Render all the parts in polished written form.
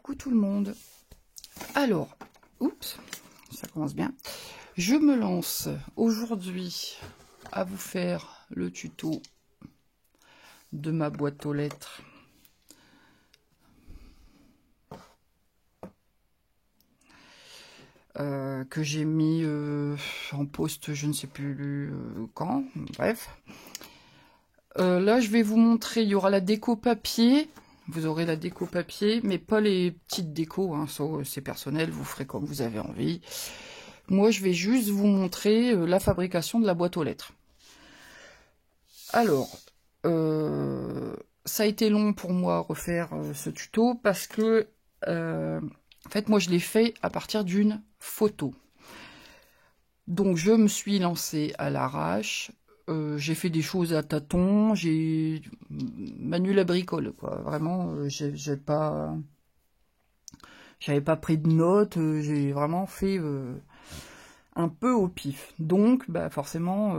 coucou tout le monde. Alors, oups, ça commence bien. Je me lance aujourd'hui à vous faire le tuto de ma boîte aux lettres. Que j'ai mis en post, je ne sais plus quand, bref. Là, je vais vous montrer, il y aura la déco papier. Vous aurez la déco papier, mais pas les petites décos, hein, ça c'est personnel, vous ferez comme vous avez envie. Moi, je vais juste vous montrer la fabrication de la boîte aux lettres. Alors, ça a été long pour moi refaire ce tuto parce que, en fait, moi, je l'ai fait à partir d'une photo. Donc, je me suis lancée à l'arrache. J'ai fait des choses à tâtons, j'ai Manu la bricole, quoi. Vraiment, j'avais pas pris de notes, j'ai vraiment fait un peu au pif. Donc, bah forcément,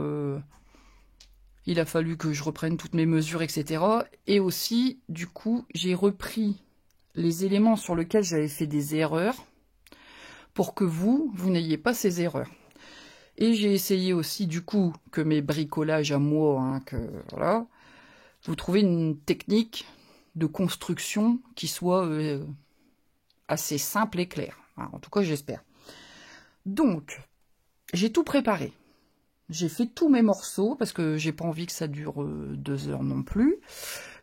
il a fallu que je reprenne toutes mes mesures, etc. Et aussi, du coup, j'ai repris les éléments sur lesquels j'avais fait des erreurs pour que vous n'ayez pas ces erreurs. Et j'ai essayé aussi, du coup, que mes bricolages à moi, hein, que voilà, vous trouvez une technique de construction qui soit assez simple et claire. Hein, en tout cas, j'espère. Donc, j'ai tout préparé. J'ai fait tous mes morceaux, parce que j'ai pas envie que ça dure 2 heures non plus.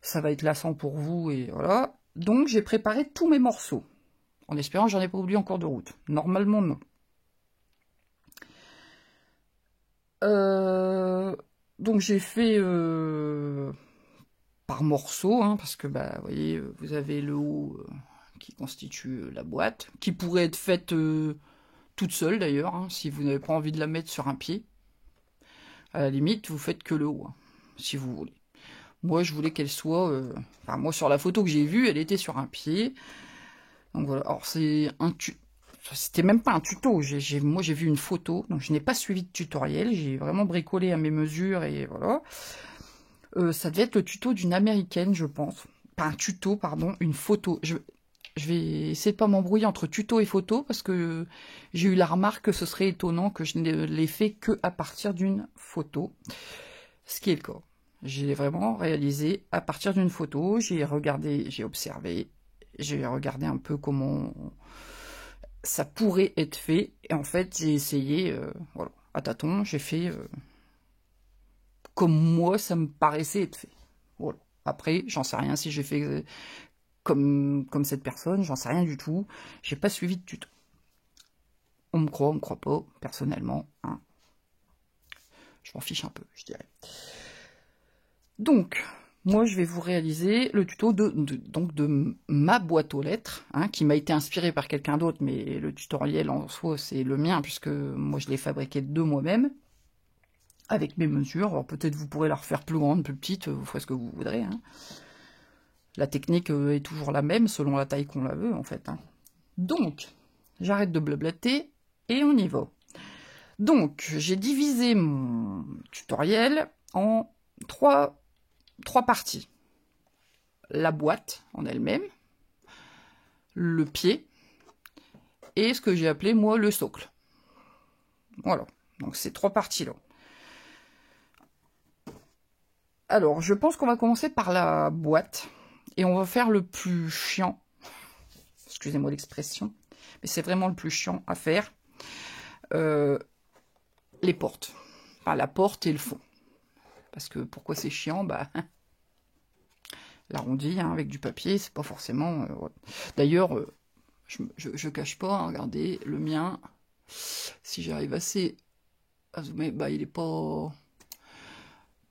Ça va être lassant pour vous, et voilà. Donc, j'ai préparé tous mes morceaux. En espérant que j'en ai pas oublié encore de route. Normalement, non. Donc j'ai fait par morceaux, hein, parce que bah, vous voyez, vous avez le haut qui constitue la boîte, qui pourrait être faite toute seule d'ailleurs, hein, si vous n'avez pas envie de la mettre sur un pied. À la limite, vous faites que le haut, hein, si vous voulez. Moi, je voulais qu'elle soit... Enfin, moi, sur la photo que j'ai vue, elle était sur un pied. Donc voilà, alors c'est un C'était même pas un tuto, moi j'ai vu une photo, donc je n'ai pas suivi de tutoriel, j'ai vraiment bricolé à mes mesures et voilà. Ça devait être le tuto d'une américaine, je pense. Pas un tuto, pardon, une photo. Je vais essayer de pas m'embrouiller entre tuto et photo, parce que j'ai eu la remarque que ce serait étonnant que je ne l'ai fait que à partir d'une photo. Ce qui est le cas. J'ai vraiment réalisé à partir d'une photo, j'ai regardé, j'ai observé, j'ai regardé un peu comment ça pourrait être fait, et en fait j'ai essayé, voilà, à tâtons, j'ai fait comme moi ça me paraissait être fait. Voilà. Après, j'en sais rien si j'ai fait comme cette personne, j'en sais rien du tout, j'ai pas suivi de tuto. On me croit pas, personnellement, hein. Je m'en fiche un peu, je dirais. Donc, moi, je vais vous réaliser le tuto de ma boîte aux lettres, hein, qui m'a été inspiré par quelqu'un d'autre, mais le tutoriel en soi, c'est le mien, puisque moi, je l'ai fabriqué de moi-même, avec mes mesures. Alors, peut-être vous pourrez la refaire plus grande, plus petite, vous ferez ce que vous voudrez. Hein. La technique est toujours la même, selon la taille qu'on la veut, en fait. Hein. Donc, j'arrête de blablater, et on y va. Donc, j'ai divisé mon tutoriel en trois parties. La boîte en elle-même, le pied, et ce que j'ai appelé, moi, le socle. Voilà, donc ces 3 parties-là. Alors, je pense qu'on va commencer par la boîte, et on va faire le plus chiant, excusez-moi l'expression, mais c'est vraiment le plus chiant à faire, les portes. Enfin, la porte et le fond. Parce que, pourquoi c'est chiant? Bah... l'arrondi, hein, avec du papier, c'est pas forcément... Ouais. D'ailleurs, je cache pas, hein, regardez, le mien, si j'arrive assez à zoomer, bah il est pas...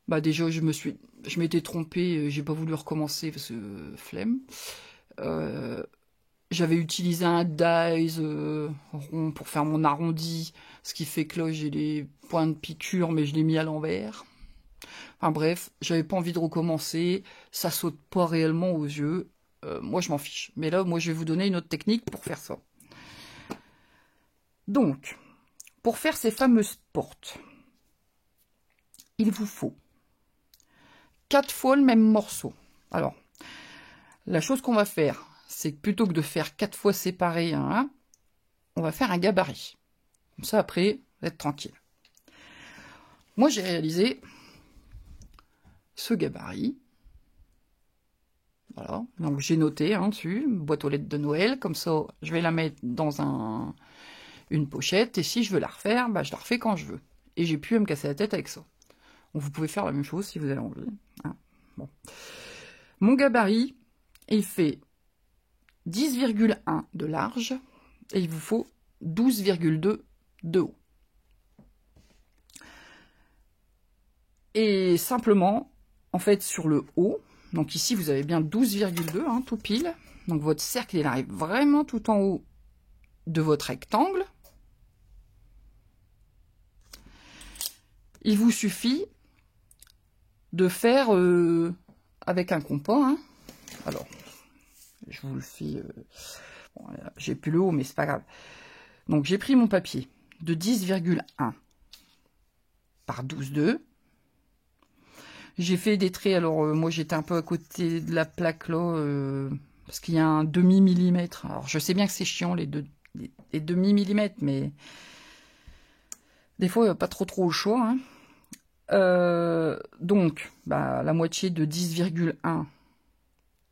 Bah déjà, je m'étais trompée, j'ai pas voulu recommencer, parce que flemme. J'avais utilisé un dies rond pour faire mon arrondi, ce qui fait que là, j'ai les points de piqûre, mais je l'ai mis à l'envers. Enfin bref, j'avais pas envie de recommencer, ça saute pas réellement aux yeux, moi je m'en fiche. Mais là, moi je vais vous donner une autre technique pour faire ça. Donc, pour faire ces fameuses portes, il vous faut 4 fois le même morceau. Alors, la chose qu'on va faire, c'est que plutôt que de faire 4 fois séparés, hein, on va faire un gabarit. Comme ça, après, vous êtes tranquille. Moi, j'ai réalisé ce gabarit. Voilà, donc j'ai noté dessus, boîte aux lettres de Noël, comme ça, je vais la mettre dans une pochette, et si je veux la refaire, bah, je la refais quand je veux. Et j'ai plus à me casser la tête avec ça. Donc vous pouvez faire la même chose si vous avez envie. Hein. Bon. Mon gabarit, il fait 10,1 de large, et il vous faut 12,2 de haut. Et simplement, en fait, sur le haut, donc ici, vous avez bien 12,2, tout pile. Donc votre cercle, il arrive vraiment tout en haut de votre rectangle. Il vous suffit de faire avec un compas. Alors, je vous le fais... bon, j'ai plus le haut, mais c'est pas grave. Donc, j'ai pris mon papier de 10,1 par 12,2. J'ai fait des traits, alors moi j'étais un peu à côté de la plaque là, parce qu'il y a un demi-millimètre. Alors je sais bien que c'est chiant les demi-millimètres, mais des fois il n'y a pas trop le choix. Donc, bah, la moitié de 10,1,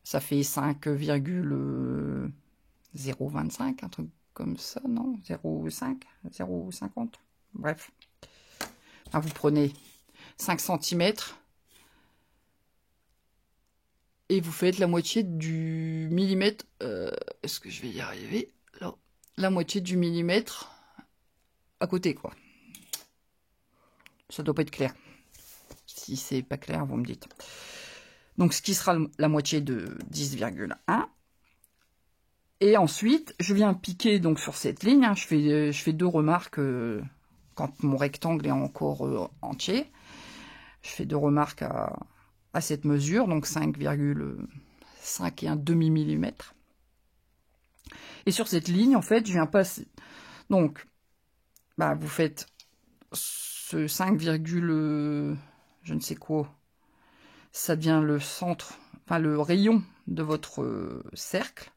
ça fait 5,025, un truc comme ça, non? 0,5, 0,50, bref. Alors, vous prenez 5 cm, et vous faites la moitié du millimètre, est-ce que je vais y arriver? Là, la moitié du millimètre à côté, quoi. Ça doit pas être clair. Si c'est pas clair, vous me dites. Donc, ce qui sera la moitié de 10,1. Et ensuite, je viens piquer donc sur cette ligne. Je fais 2 remarques quand mon rectangle est encore entier. Je fais 2 remarques à cette mesure, donc 5,5 et un demi-millimètre. Et sur cette ligne, en fait, je viens passer. Donc, bah, vous faites ce 5, je ne sais quoi. Ça devient le centre, enfin le rayon de votre cercle.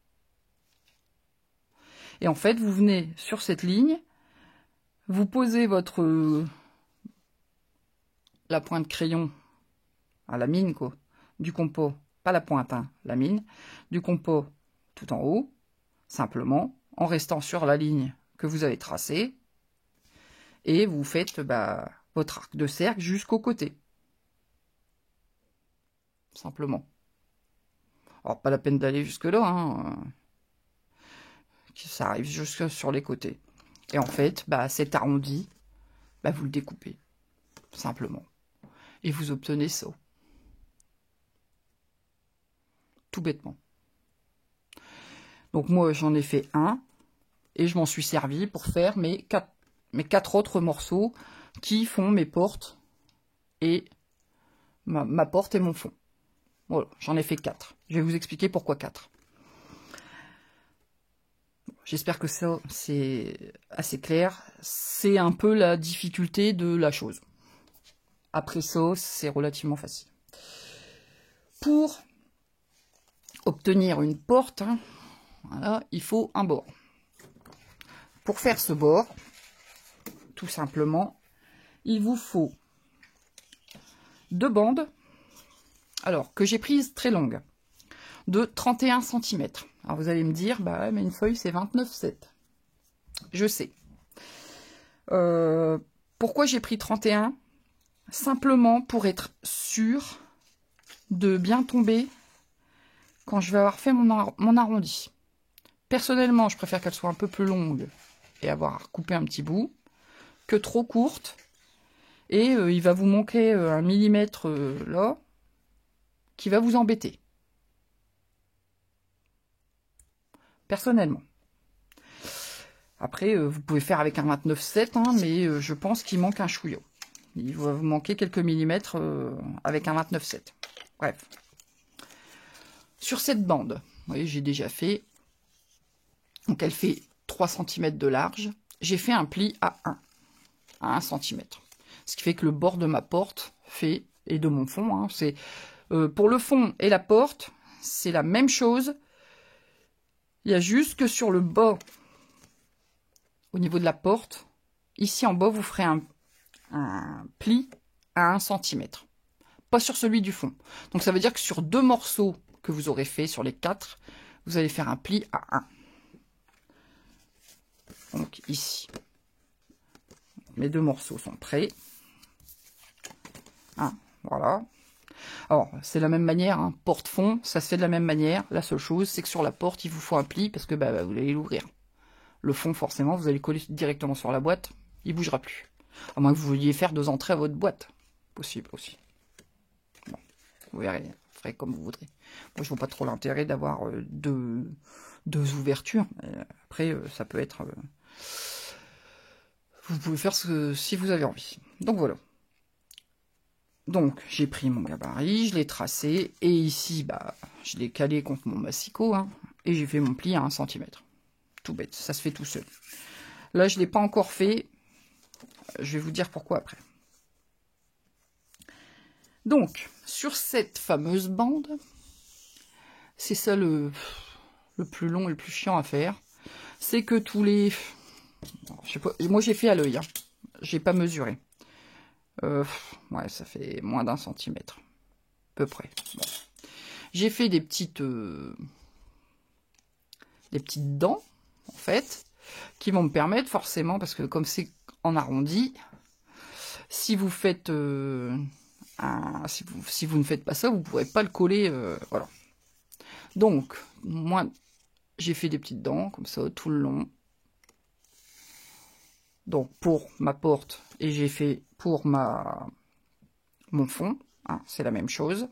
Et en fait, vous venez sur cette ligne, vous posez la pointe crayon à la mine, quoi, du compas, pas la pointe, la mine, du compas tout en haut, simplement, en restant sur la ligne que vous avez tracée, et vous faites votre arc de cercle jusqu'au côté. Simplement. Alors, pas la peine d'aller jusque-là, ça arrive jusque sur les côtés. Et en fait, cet arrondi, vous le découpez, simplement. Et vous obtenez ça. Tout bêtement. Donc moi, j'en ai fait un, et je m'en suis servi pour faire mes quatre autres morceaux qui font mes portes, et ma porte et mon fond. Voilà, j'en ai fait 4. Je vais vous expliquer pourquoi 4. J'espère que ça, c'est assez clair. C'est un peu la difficulté de la chose. Après ça, c'est relativement facile. Pour obtenir une porte, voilà, il faut un bord. Pour faire ce bord, tout simplement, il vous faut 2 bandes, alors que j'ai prises très longues, de 31 cm. Alors vous allez me dire, mais une feuille c'est 29,7. Je sais. Pourquoi j'ai pris 31? Simplement pour être sûr de bien tomber quand je vais avoir fait mon arrondi. Personnellement, je préfère qu'elle soit un peu plus longue et avoir coupé un petit bout que trop courte. Et il va vous manquer 1 millimètre là qui va vous embêter. Personnellement. Après, vous pouvez faire avec un 29,7, mais je pense qu'il manque un chouillot. Il va vous manquer quelques millimètres avec un 29,7. Bref. Sur cette bande, vous voyez, j'ai déjà fait. Donc, elle fait 3 cm de large. J'ai fait un pli à 1 cm. Ce qui fait que le bord de ma porte fait, et de mon fond, c'est pour le fond et la porte, c'est la même chose Il y a juste que sur le bas, au niveau de la porte, ici en bas, vous ferez un pli à 1 cm. Pas sur celui du fond. Donc ça veut dire que sur 2 morceaux que vous aurez fait, sur les 4, vous allez faire un pli à 1. Donc ici. Mes 2 morceaux sont prêts. Voilà. Alors, c'est la même manière, hein. Porte-fond, ça se fait de la même manière. La seule chose, c'est que sur la porte, il vous faut un pli parce que vous allez l'ouvrir. Le fond, forcément, vous allez coller directement sur la boîte, il ne bougera plus. À moins que vous vouliez faire 2 entrées à votre boîte. Possible aussi. Bon, vous verrez, vous ferez comme vous voudrez. Moi, je vois pas trop l'intérêt d'avoir 2 ouvertures. Après, ça peut être... vous pouvez faire si vous avez envie. Donc voilà. Donc, j'ai pris mon gabarit, je l'ai tracé, et ici, je l'ai calé contre mon massicot, hein, et j'ai fait mon pli à 1 cm. Tout bête, ça se fait tout seul. Là, je ne l'ai pas encore fait, je vais vous dire pourquoi après. Donc, sur cette fameuse bande, c'est ça le plus long et le plus chiant à faire, c'est que tous les... Je sais pas, moi j'ai fait à l'œil, hein, j'ai pas mesuré. Ouais, ça fait moins d'1 centimètre, à peu près. Bon. J'ai fait des petites dents, en fait, qui vont me permettre forcément, parce que comme c'est en arrondi, si vous faites si vous ne faites pas ça, vous ne pourrez pas le coller, voilà. Donc, moi, j'ai fait des petites dents, comme ça, tout le long. Donc, pour ma porte, et j'ai fait pour mon fond, hein, c'est la même chose.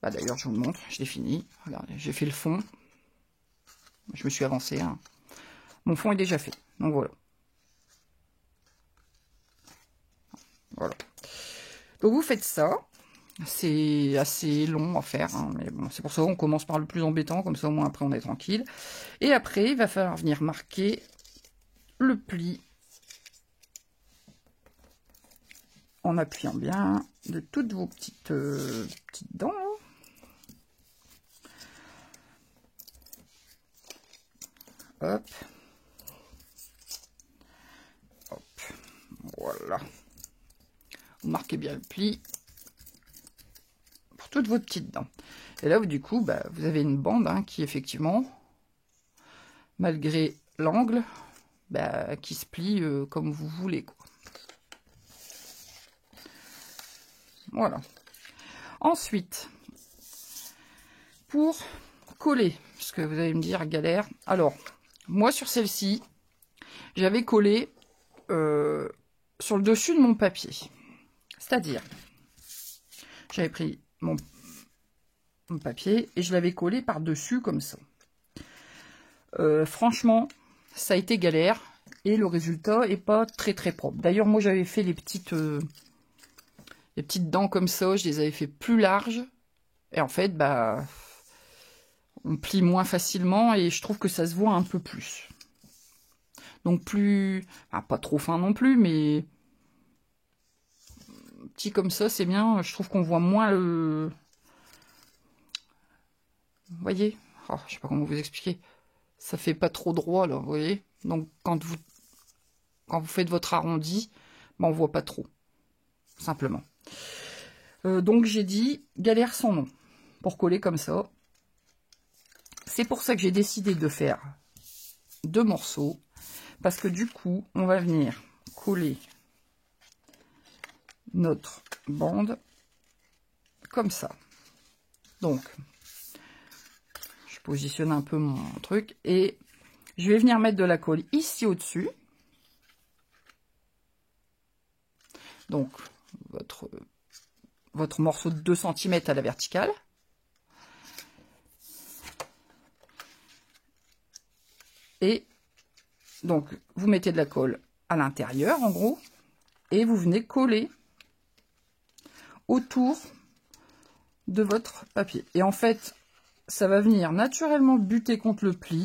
D'ailleurs, je vous le montre, je l'ai fini. Regardez, j'ai fait le fond. Je me suis avancé. Hein. Mon fond est déjà fait. Donc voilà. Voilà. Donc vous faites ça. C'est assez long à faire. Hein, mais bon, c'est pour ça qu'on commence par le plus embêtant. Comme ça, au moins, après, on est tranquille. Et après, il va falloir venir marquer le pli. En appuyant bien de toutes vos petites dents. Hop. Hop. Voilà. Vous marquez bien le pli pour toutes vos petites dents. Et là, du coup, vous avez une bande hein, qui, effectivement, malgré l'angle, qui se plie comme vous voulez, quoi. Voilà. Ensuite, pour coller, parce que vous allez me dire galère. Alors, moi sur celle-ci, j'avais collé sur le dessus de mon papier. C'est-à-dire, j'avais pris mon papier et je l'avais collé par-dessus comme ça. Franchement, ça a été galère et le résultat est pas très très propre. D'ailleurs, moi j'avais fait les petites dents comme ça, je les avais fait plus larges. Et en fait, on plie moins facilement et je trouve que ça se voit un peu plus. Donc plus... pas trop fin non plus, mais... petit comme ça, c'est bien. Je trouve qu'on voit moins le... Vous voyez? Je sais pas comment vous expliquer. Ça fait pas trop droit, là, vous voyez? Donc quand vous faites votre arrondi, on voit pas trop. Simplement. Donc j'ai dit galère sans nom pour coller comme ça. C'est pour ça que j'ai décidé de faire 2 morceaux parce que du coup on va venir coller notre bande comme ça. Donc je positionne un peu mon truc et je vais venir mettre de la colle ici au-dessus. Donc votre morceau de 2 cm à la verticale. Et donc, vous mettez de la colle à l'intérieur, en gros, et vous venez coller autour de votre papier. Et en fait, ça va venir naturellement buter contre le pli.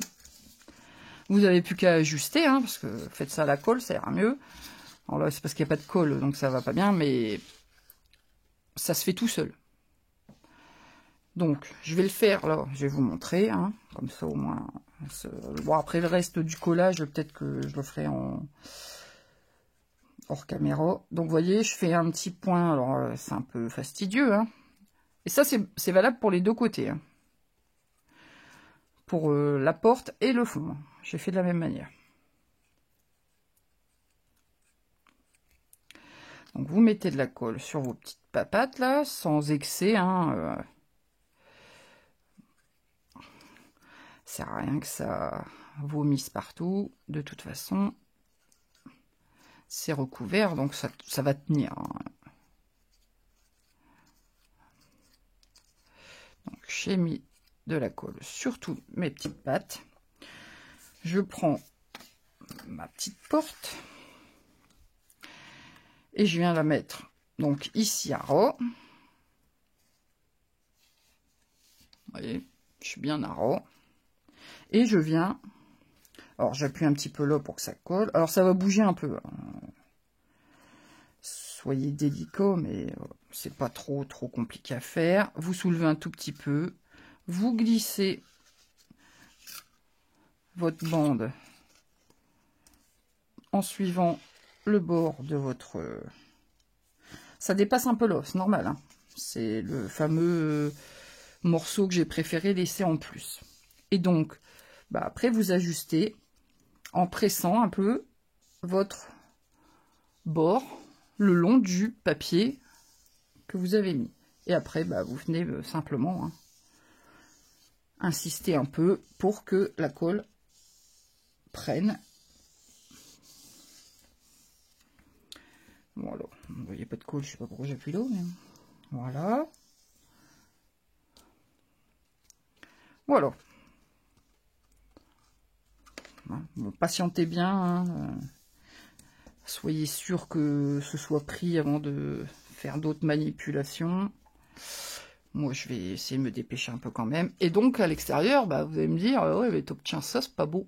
Vous n'avez plus qu'à ajuster, hein, parce que faites ça à la colle, ça ira mieux. Alors là, c'est parce qu'il n'y a pas de colle, donc ça va pas bien, mais ça se fait tout seul. Donc, je vais le faire, là, je vais vous montrer, hein, comme ça au moins. Bon, après le reste du collage, peut-être que je le ferai en hors caméra. Donc, vous voyez, je fais un petit point, alors c'est un peu fastidieux, hein. Et ça, c'est valable pour les deux côtés, hein. Pour la porte et le fond. J'ai fait de la même manière. Donc, vous mettez de la colle sur vos petites papates, là, sans excès, hein. Ça sert à rien que ça vomisse partout. De toute façon, c'est recouvert, donc ça va tenir, hein. Donc, j'ai mis de la colle sur toutes mes petites pattes. Je prends ma petite porte et je viens la mettre donc ici à ras. Vous voyez, je suis bien à ras. Et je viens, alors j'appuie un petit peu là pour que ça colle. Alors ça va bouger un peu, hein. Soyez délicat, mais c'est pas trop compliqué à faire. Vous soulevez un tout petit peu, vous glissez votre bande en suivant le bord de votre... Ça dépasse un peu là, c'est normal, hein. C'est le fameux morceau que j'ai préféré laisser en plus. Et donc, bah après vous ajustez en pressant un peu votre bord le long du papier que vous avez mis. Et après, bah, vous venez simplement, hein, insister un peu pour que la colle prenne. Voilà, vous voyez pas de colle, je sais pas pourquoi j'appuie là, mais voilà. Voilà. Bon, patientez bien, hein. Soyez sûr que ce soit pris avant de faire d'autres manipulations. Moi, je vais essayer de me dépêcher un peu quand même. Et donc, à l'extérieur, bah, vous allez me dire, ouais, mais t'obtiens ça, c'est pas beau.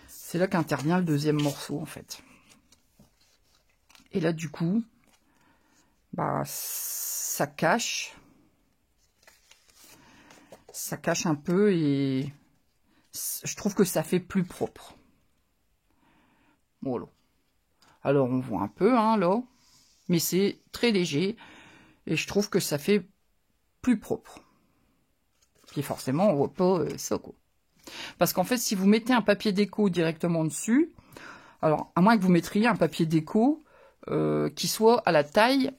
C'est là qu'intervient le deuxième morceau, en fait. Et là, du coup, bah, ça cache. Ça cache un peu et je trouve que ça fait plus propre. Voilà. Alors, on voit un peu, hein, là. Mais c'est très léger. Et je trouve que ça fait plus propre. Puis forcément, on voit pas ça, quoi. Parce qu'en fait, si vous mettez un papier déco directement dessus, alors, à moins que vous mettriez un papier déco qui soit à la taille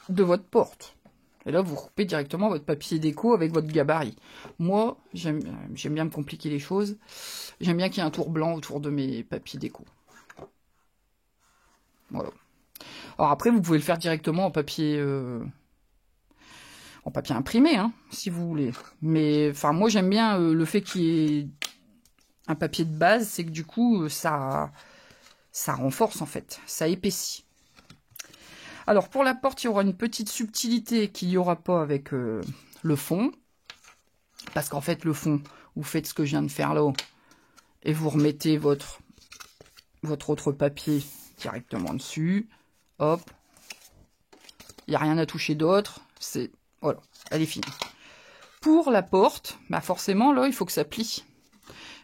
de votre porte. Et là, vous coupez directement votre papier déco avec votre gabarit. Moi, j'aime bien me compliquer les choses. J'aime bien qu'il y ait un tour blanc autour de mes papiers déco. Voilà. Alors après, vous pouvez le faire directement en papier imprimé, hein, si vous voulez. Mais enfin, moi, j'aime bien le fait qu'il y ait un papier de base, c'est que du coup, ça renforce en fait, ça épaissit. Alors pour la porte, il y aura une petite subtilité qu'il n'y aura pas avec le fond. Parce qu'en fait, le fond, vous faites ce que je viens de faire là, et vous remettez votre autre papier directement dessus. Hop. Il n'y a rien à toucher d'autre. C'est voilà, elle est finie. Pour la porte, bah forcément, là, il faut que ça plie.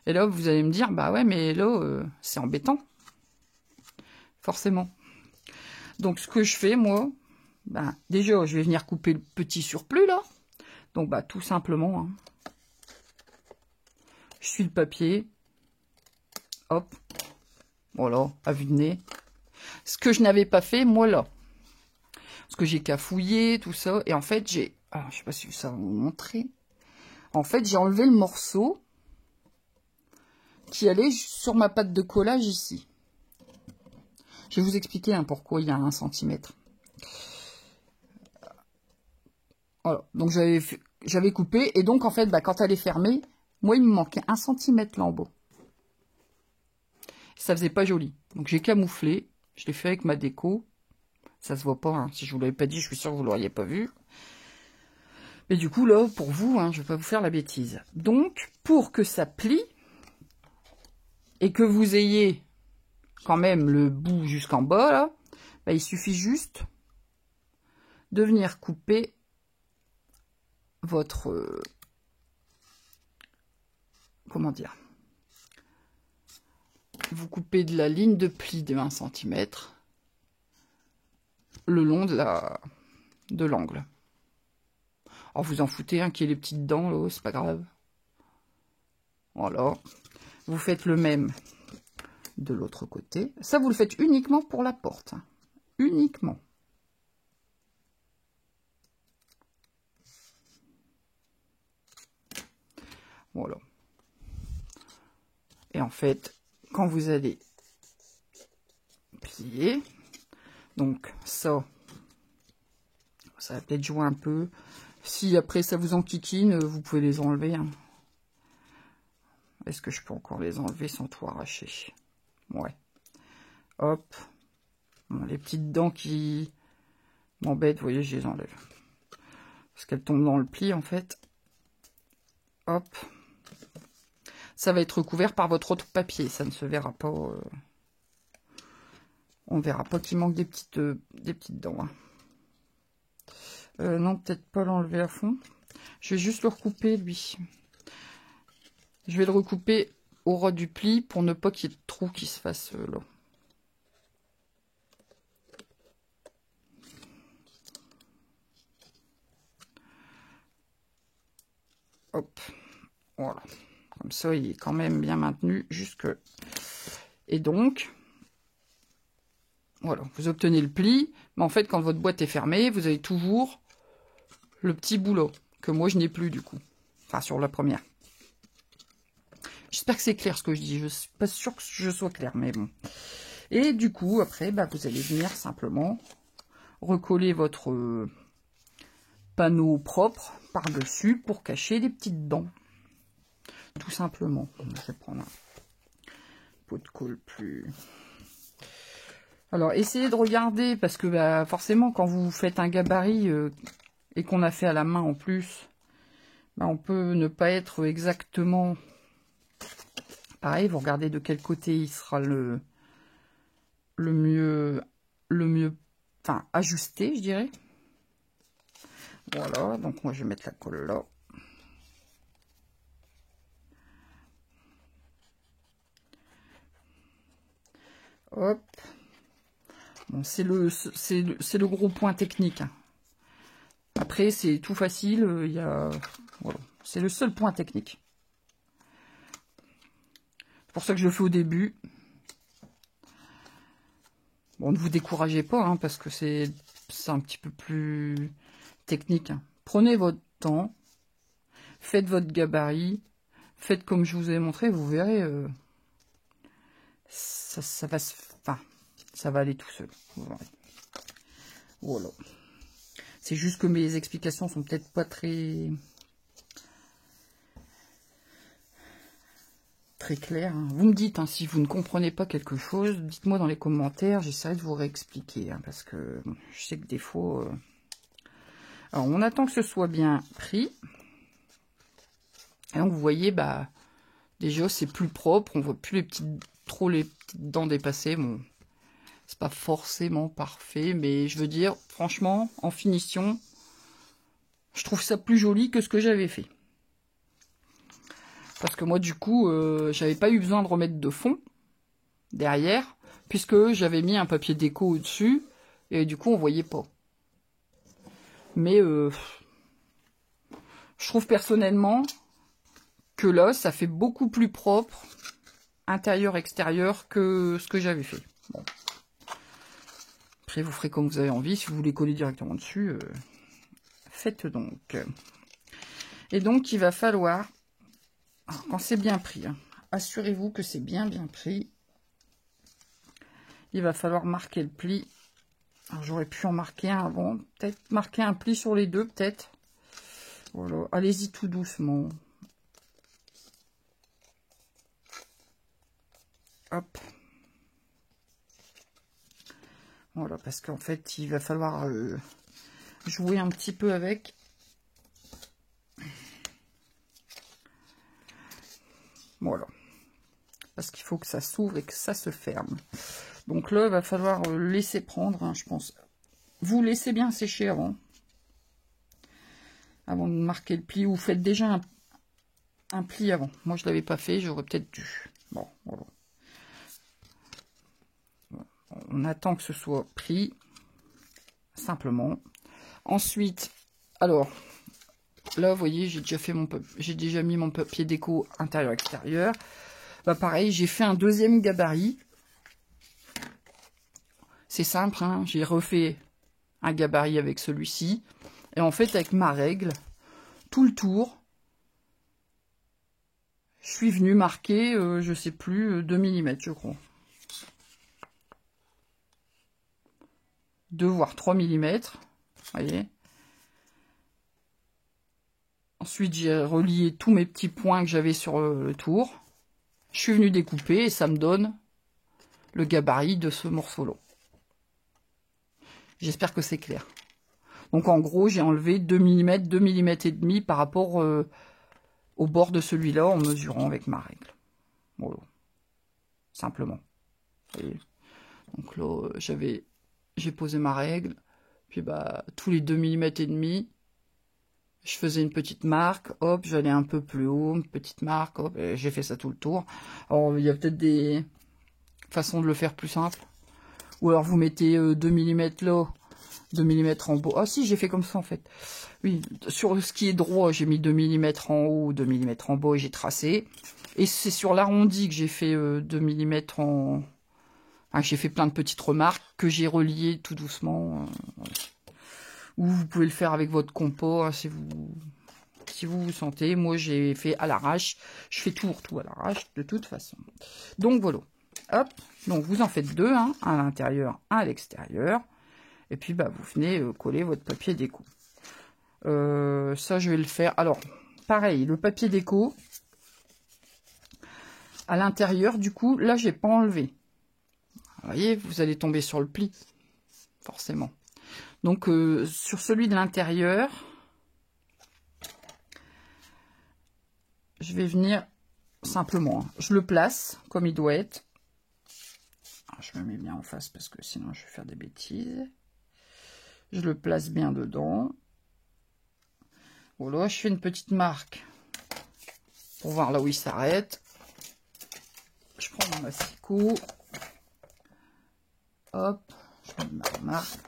Et là, vous allez me dire, bah ouais, mais là, c'est embêtant. Forcément. Donc, ce que je fais, moi, bah, déjà, je vais venir couper le petit surplus, là. Donc, bah, tout simplement, hein, je suis le papier. Hop. Voilà, à vue de nez. Ce que je n'avais pas fait, moi, là. Parce que j'ai cafouillé, tout ça. Et en fait, j'ai... Alors, je sais pas si ça va vous montrer. En fait, j'ai enlevé le morceau qui allait sur ma pâte de collage ici. Je vais vous expliquer hein, pourquoi il y a 1 cm. Voilà, donc j'avais coupé, et donc en fait, bah, quand elle est fermée, moi il me manquait 1 cm là en bas. Ça faisait pas joli. Donc j'ai camouflé, je l'ai fait avec ma déco. Ça se voit pas, hein. Si je vous l'avais pas dit, je suis sûr que vous l'auriez pas vu. Mais du coup là, pour vous, hein, je vais pas vous faire la bêtise. Donc, pour que ça plie, et que vous ayez quand même le bout jusqu'en bas, là, bah, il suffit juste de venir couper votre... comment dire? Vous coupez de la ligne de pli de 1 cm le long de l'angle. Alors vous en foutez, hein, qu'il y ait les petites dents là, c'est pas grave. Voilà. Vous faites le même de l'autre côté. Ça, vous le faites uniquement pour la porte. Hein. Uniquement. Voilà. Et en fait, quand vous allez plier, donc ça va peut-être jouer un peu. Si après ça vous enquiquine, vous pouvez les enlever. Hein. Est-ce que je peux encore les enlever sans tout arracher? Ouais. Hop. Bon, les petites dents qui m'embêtent, vous voyez, je les enlève. Parce qu'elles tombent dans le pli, en fait. Hop. Ça va être recouvert par votre autre papier. Ça ne se verra pas. On ne verra pas qu'il manque des petites dents. Hein. Non, peut-être pas l'enlever à fond. Je vais juste le recouper, lui. Je vais le recouper au ras du pli pour ne pas qu'il y ait de trous qui se fassent là. Hop, voilà. Comme ça, il est quand même bien maintenu jusque... Et donc, voilà, vous obtenez le pli. Mais en fait, quand votre boîte est fermée, vous avez toujours le petit boulot que moi, je n'ai plus du coup. Enfin, sur la première. J'espère que c'est clair ce que je dis. Je ne suis pas sûre que je sois clair, mais bon. Et du coup, après, bah, vous allez venir simplement recoller votre panneau propre par-dessus pour cacher les petites dents. Tout simplement. Je vais prendre un pot de colle plus... Alors, essayez de regarder, parce que bah, forcément, quand vous faites un gabarit et qu'on a fait à la main en plus, bah, on peut ne pas être exactement... Pareil, vous regardez de quel côté il sera le mieux, enfin, ajusté, je dirais. Voilà, donc moi je vais mettre la colle là. Hop. Bon, c'est le gros point technique. Hein. Après, c'est tout facile. Il y a, voilà, c'est le seul point technique. C'est pour ça que je le fais au début. Bon, ne vous découragez pas, hein, parce que c'est un petit peu plus technique. Hein. Prenez votre temps, faites votre gabarit, faites comme je vous ai montré, vous verrez, ça va se, enfin, ça va aller tout seul. Voilà. C'est juste que mes explications sont peut-être pas très claires. Hein. Vous me dites, hein, si vous ne comprenez pas quelque chose, dites-moi dans les commentaires, j'essaierai de vous réexpliquer, hein, parce que bon, je sais que des fois... Alors, on attend que ce soit bien pris. Et donc, vous voyez, bah, déjà, c'est plus propre. On voit plus les petites dents dépassées. Bon, c'est pas forcément parfait, mais je veux dire, franchement, en finition, je trouve ça plus joli que ce que j'avais fait. Parce que moi, du coup, j'avais pas eu besoin de remettre de fond derrière, puisque j'avais mis un papier déco au-dessus, et du coup, on voyait pas. Mais je trouve personnellement que là, ça fait beaucoup plus propre, intérieur-extérieur, que ce que j'avais fait. Bon. Après, vous ferez comme vous avez envie. Si vous voulez coller directement dessus, faites donc. Et donc, il va falloir, alors, quand c'est bien pris, hein, assurez-vous que c'est bien pris. Il va falloir marquer le pli. Alors, j'aurais pu en marquer un avant. Peut-être marquer un pli sur les deux, peut-être. Voilà. Allez-y tout doucement. Hop. Voilà, parce qu'en fait, il va falloir jouer un petit peu avec. Voilà. Parce qu'il faut que ça s'ouvre et que ça se ferme. Donc là, il va falloir laisser prendre, hein, je pense. Vous laissez bien sécher avant. avant de marquer le pli, ou faites déjà un pli avant. Moi, je l'avais pas fait, j'aurais peut-être dû. Bon, voilà. On attend que ce soit pris, simplement. Ensuite, alors, là, vous voyez, j'ai déjà mis mon papier déco intérieur-extérieur. Bah, pareil, j'ai fait un deuxième gabarit. C'est simple, hein, j'ai refait un gabarit avec celui-ci. Et en fait, avec ma règle, tout le tour, je suis venu marquer, je sais plus, 2 mm, je crois. 2 voire 3 mm, voyez. Ensuite, j'ai relié tous mes petits points que j'avais sur le tour. Je suis venu découper et ça me donne le gabarit de ce morceau-là. J'espère que c'est clair. Donc en gros, j'ai enlevé 2 mm, 2 mm et demi par rapport au bord de celui-là en mesurant avec ma règle. Voilà. Simplement. Vous voyez. Donc là, j'ai posé ma règle. Puis bah, tous les 2 mm et demi, je faisais une petite marque. Hop, j'allais un peu plus haut, une petite marque. Hop, j'ai fait ça tout le tour. Alors, il y a peut-être des façons de le faire plus simple. Ou alors, vous mettez 2 mm là, 2 mm en bas. Ah si, j'ai fait comme ça en fait. Oui, sur ce qui est droit, j'ai mis 2 mm en haut, 2 mm en bas et j'ai tracé. Et c'est sur l'arrondi que j'ai fait 2 mm en... Enfin, j'ai fait plein de petites remarques que j'ai reliées tout doucement. Ou vous pouvez le faire avec votre compas hein, si vous sentez. Moi, j'ai fait à l'arrache. Je fais tout à l'arrache de toute façon. Donc voilà. Hop. Donc vous en faites deux, hein, un à l'intérieur, un à l'extérieur. Et puis bah vous venez coller votre papier déco. Ça je vais le faire. Alors pareil, le papier déco à l'intérieur, du coup, là j'ai pas enlevé. Vous voyez, vous allez tomber sur le pli, forcément. Donc sur celui de l'intérieur, je vais venir simplement, hein, je le place comme il doit être. Je me mets bien en face parce que sinon je vais faire des bêtises. Je le place bien dedans. Voilà, je fais une petite marque pour voir là où il s'arrête. Je prends mon masticot. Hop, je mets ma marque.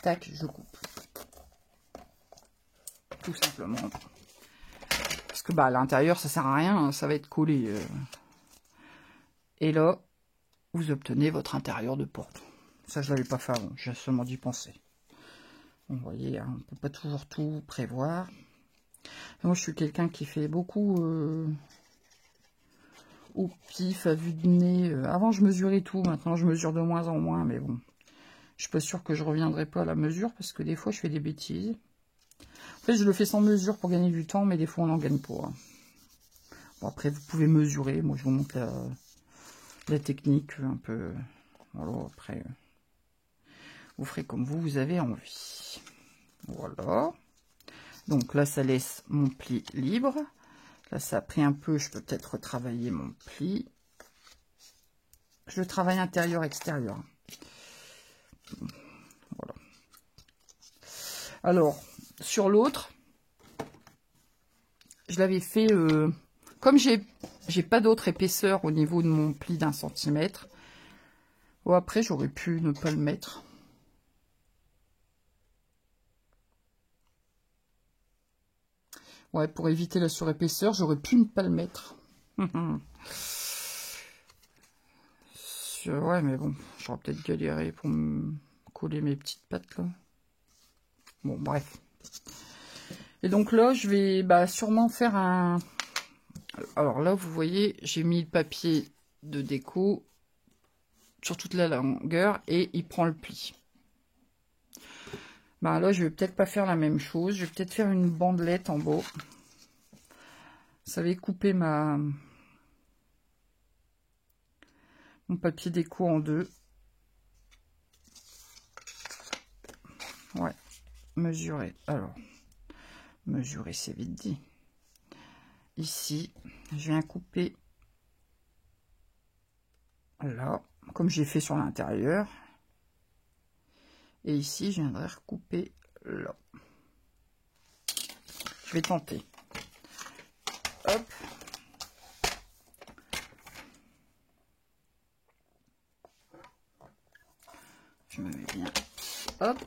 Tac, je coupe. Tout simplement. Parce que bah à l'intérieur, ça sert à rien, ça va être collé. Et là, vous obtenez votre intérieur de porte. Ça, je l'avais pas fait avant, j'ai seulement dû penser. Vous voyez, hein, on ne peut pas toujours tout prévoir. Moi, je suis quelqu'un qui fait beaucoup au pif, à vue de nez. Avant, je mesurais tout. Maintenant, je mesure de moins en moins. Mais bon, je suis pas sûre que je reviendrai pas à la mesure parce que des fois, je fais des bêtises. En fait, je le fais sans mesure pour gagner du temps, mais des fois, on n'en gagne pas. Hein. Bon, après, vous pouvez mesurer. Moi, je vous montre la technique un peu. Voilà, après, vous ferez comme vous avez envie. Voilà. Donc là, ça laisse mon pli libre. Là, ça a pris un peu. Je peux peut-être retravailler mon pli. Je le travaille intérieur-extérieur. Voilà. Alors, sur l'autre, je l'avais fait... comme j'ai pas d'autre épaisseur au niveau de mon pli d'1 centimètre. Bon, après, j'aurais pu ne pas le mettre. Ouais, pour éviter la surépaisseur, j'aurais pu ne pas le mettre. Ouais, mais bon, j'aurais peut-être galéré pour me coller mes petites pattes, là. Bon, bref. Et donc là, je vais sûrement faire un... Alors là, vous voyez, j'ai mis le papier de déco sur toute la longueur et il prend le pli. Bah là, je vais peut-être pas faire la même chose. Je vais peut-être faire une bandelette en bas. Vous savez, couper mon papier déco en deux. Ouais, mesurer. Alors, mesurer, c'est vite dit. Ici, je viens couper là, comme j'ai fait sur l'intérieur. Et ici, je viendrai recouper là. vais tenter. Hop. Je me mets bien. Hop.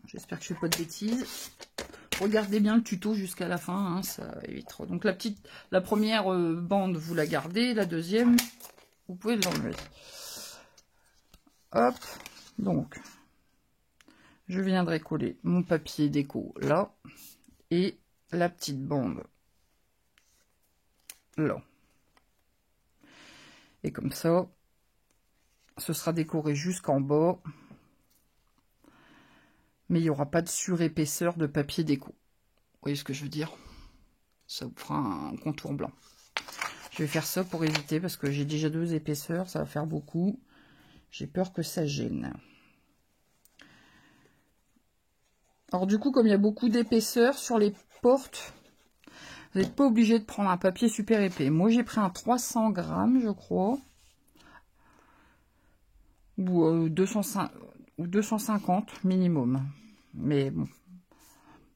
J'espère que je fais pas de bêtises. Regardez bien le tuto jusqu'à la fin, hein, ça évitera. Donc la première bande, vous la gardez, la deuxième, vous pouvez l'enlever. Hop, donc, je viendrai coller mon papier déco là, et la petite bande là. Et comme ça, ce sera décoré jusqu'en bas. Mais il n'y aura pas de surépaisseur de papier déco. Vous voyez ce que je veux dire? Ça vous fera un contour blanc. Je vais faire ça pour éviter, parce que j'ai déjà 2 épaisseurs, ça va faire beaucoup. J'ai peur que ça gêne. Alors du coup, comme il y a beaucoup d'épaisseur sur les portes, vous n'êtes pas obligé de prendre un papier super épais. Moi, j'ai pris un 300 grammes, je crois. Ou 250 minimum. Mais bon,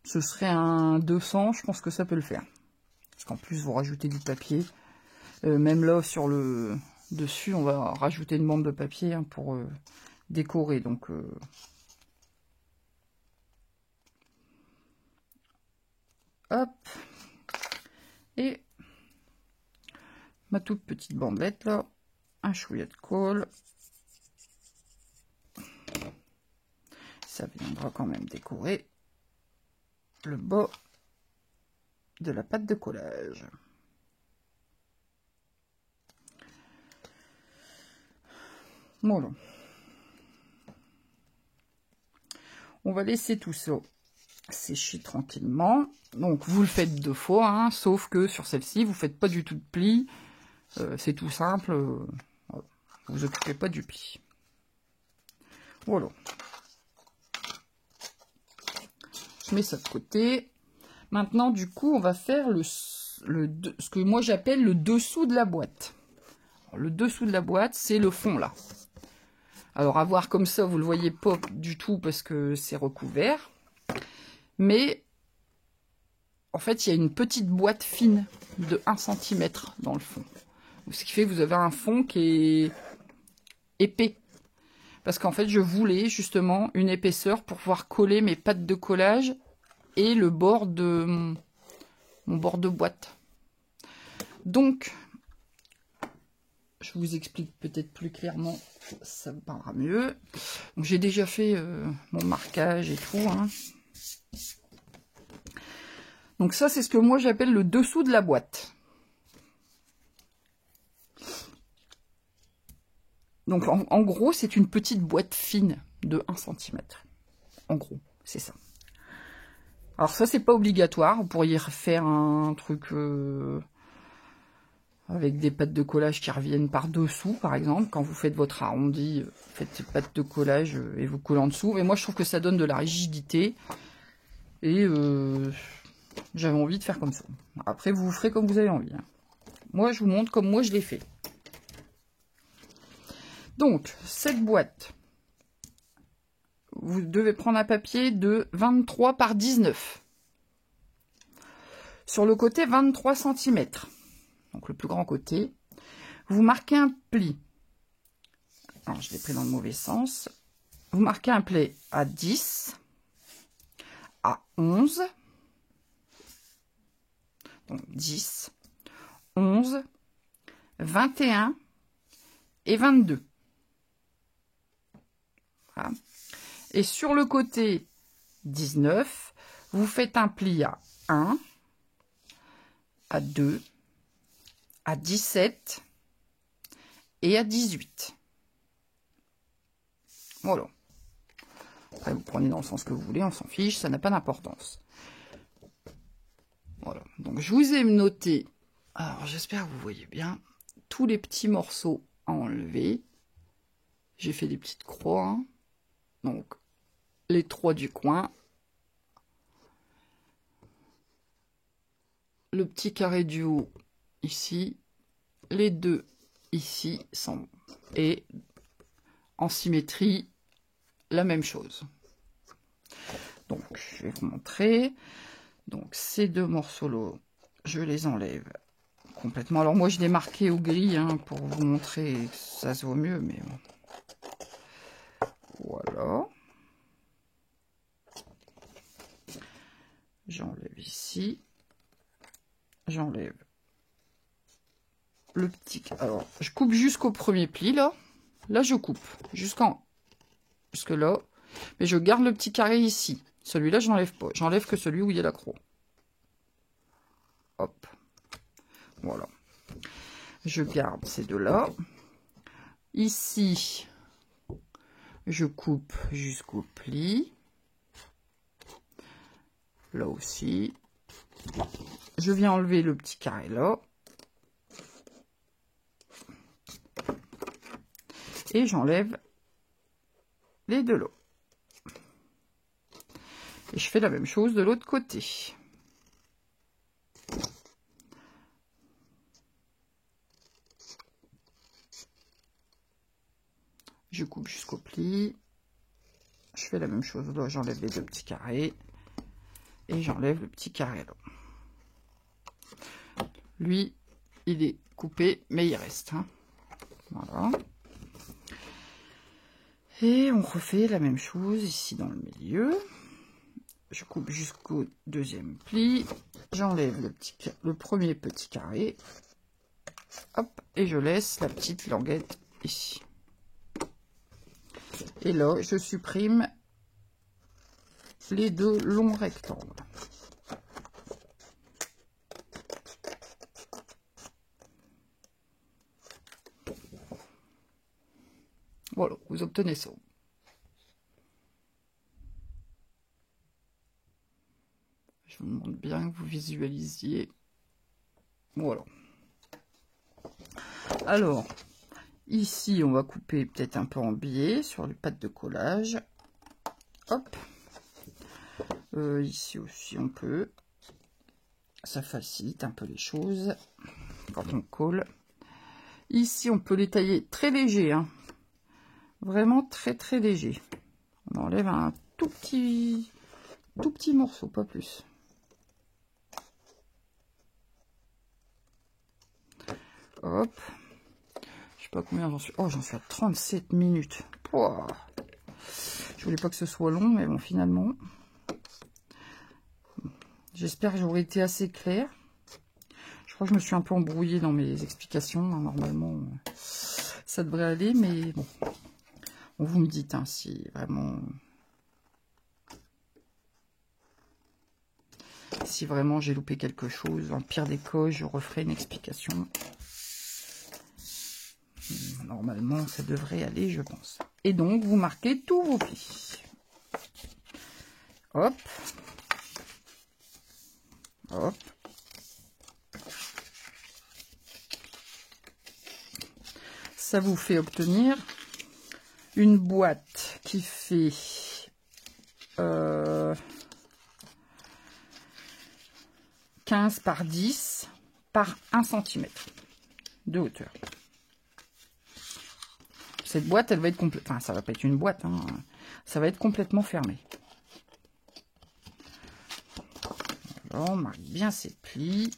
ce serait un 200, je pense que ça peut le faire. Parce qu'en plus, vous rajoutez du papier. Même là, sur le dessus, on va rajouter une bande de papier hein, pour décorer. Donc, hop. Et ma toute petite bandelette là. Un chouïa de colle. Ça viendra quand même décorer le bas de la pâte de collage. Voilà. On va laisser tout ça sécher tranquillement. Donc vous le faites 2 fois, hein, sauf que sur celle-ci, vous faites pas du tout de pli. C'est tout simple. Voilà. Vous occupez pas du pli. Voilà. Je mets ça de côté. Maintenant, du coup, on va faire ce que moi j'appelle le dessous de la boîte. Alors, le dessous de la boîte, c'est le fond là. Alors, à voir comme ça, vous ne le voyez pas du tout parce que c'est recouvert. Mais, en fait, il y a une petite boîte fine de 1 cm dans le fond. Ce qui fait que vous avez un fond qui est épais. Parce qu'en fait, je voulais justement une épaisseur pour pouvoir coller mes pattes de collage et le bord de mon bord de boîte. Donc, je vous explique peut-être plus clairement, ça me parlera mieux. Donc, j'ai déjà fait mon marquage et tout. Hein. Donc ça, c'est ce que moi j'appelle le dessous de la boîte. Donc en gros, c'est une petite boîte fine de 1 cm. En gros, c'est ça. Alors ça, c'est pas obligatoire. Vous pourriez refaire un truc avec des pattes de collage qui reviennent par dessous, par exemple. Quand vous faites votre arrondi, faites des pattes de collage et vous collez en dessous. Et moi, je trouve que ça donne de la rigidité. Et j'avais envie de faire comme ça. Après, vous ferez comme vous avez envie. Hein. Moi, je vous montre comme moi je l'ai fait. Donc, cette boîte, vous devez prendre un papier de 23 par 19. Sur le côté, 23 cm. Donc, le plus grand côté. Vous marquez un pli. Alors, je l'ai pris dans le mauvais sens. Vous marquez un pli à 10, à 11. Donc, 10, 11, 21 et 22. Voilà. Et sur le côté 19, vous faites un pli à 1, à 2, à 17 et à 18. Voilà. Après, vous prenez dans le sens que vous voulez, on s'en fiche, ça n'a pas d'importance. Voilà. Donc, je vous ai noté, alors j'espère que vous voyez bien, tous les petits morceaux à enlever. J'ai fait des petites croix, hein. Donc, les 3 du coin, le petit carré du haut ici, les 2 ici, et en symétrie, la même chose. Donc, je vais vous montrer. Donc, ces deux morceaux-là, je les enlève complètement. Alors, moi, je l'ai marqué au gris hein, pour vous montrer que ça se voit mieux, mais bon. Voilà. J'enlève ici. J'enlève le petit... Alors, je coupe jusqu'au premier pli, là. Là, je coupe jusque là. Mais je garde le petit carré ici. Celui-là, je n'enlève pas. J'enlève que celui où il y a la croix. Hop. Voilà. Je garde ces deux-là. Ici, je coupe jusqu'au pli. Là aussi. Je viens enlever le petit carré là. Et j'enlève les deux lots. Et je fais la même chose de l'autre côté. Je coupe jusqu'au pli. Je fais la même chose là, j'enlève les deux petits carrés. Et j'enlève le petit carré là. Lui, il est coupé, mais il reste. Hein. Voilà. Et on refait la même chose ici dans le milieu. Je coupe jusqu'au deuxième pli. J'enlève le premier petit carré. Hop, et je laisse la petite languette ici. Et là, je supprime les deux longs rectangles. Voilà, vous obtenez ça. Je vous demande bien que vous visualisiez. Voilà. Alors, ici, on va couper peut-être un peu en biais sur les pattes de collage. Hop. Ici aussi, on peut. Ça facilite un peu les choses quand on colle. Ici, on peut les tailler très léger. Hein. Vraiment très très léger. On enlève un tout petit morceau, pas plus. Hop. Je sais pas combien j'en suis. Oh, j'en suis à 37 minutes. Pouah. Je voulais pas que ce soit long, mais bon, finalement. J'espère que j'aurai été assez clair. Je crois que je me suis un peu embrouillée dans mes explications. Normalement, ça devrait aller, mais bon. Vous me dites hein, si vraiment... Si vraiment j'ai loupé quelque chose, en pire des cas, je referai une explication. Normalement, ça devrait aller, je pense. Et donc, vous marquez tous vos plis. Hop. Hop. Ça vous fait obtenir une boîte qui fait 15 par 10 par 1 cm de hauteur. Cette boîte, elle va être complète. Enfin, ça va pas être une boîte, hein. Ça va être complètement fermé. Alors, on marque bien ses plis,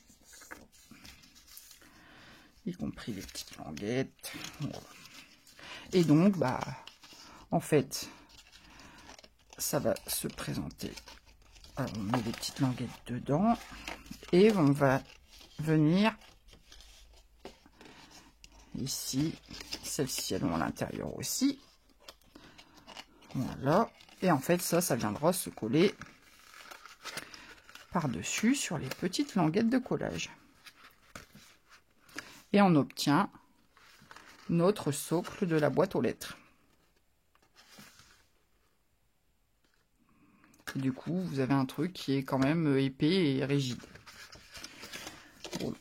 y compris les petites languettes. Voilà. Et donc, bah, en fait, ça va se présenter. Alors, on met les petites languettes dedans et on va venir ici. Celles-ci, elles ont à l'intérieur aussi. Voilà. Et en fait, ça viendra se coller par-dessus sur les petites languettes de collage. Et on obtient notre socle de la boîte aux lettres. Et du coup, vous avez un truc qui est quand même épais et rigide. Voilà.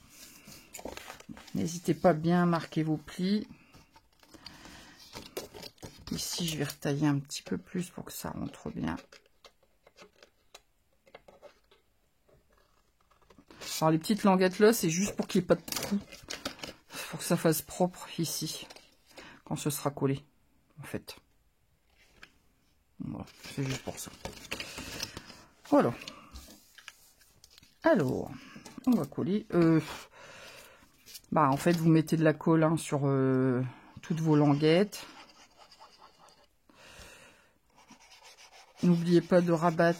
N'hésitez pas à bien marquer vos plis. Ici, je vais retailler un petit peu plus pour que ça rentre bien. Alors, les petites languettes là, c'est juste pour qu'il n'y ait pas de trou. Pour que ça fasse propre ici, quand ce sera collé. en fait. Voilà, c'est juste pour ça. Voilà. Alors, on va coller. En fait, vous mettez de la colle hein, sur toutes vos languettes. N'oubliez pas de rabattre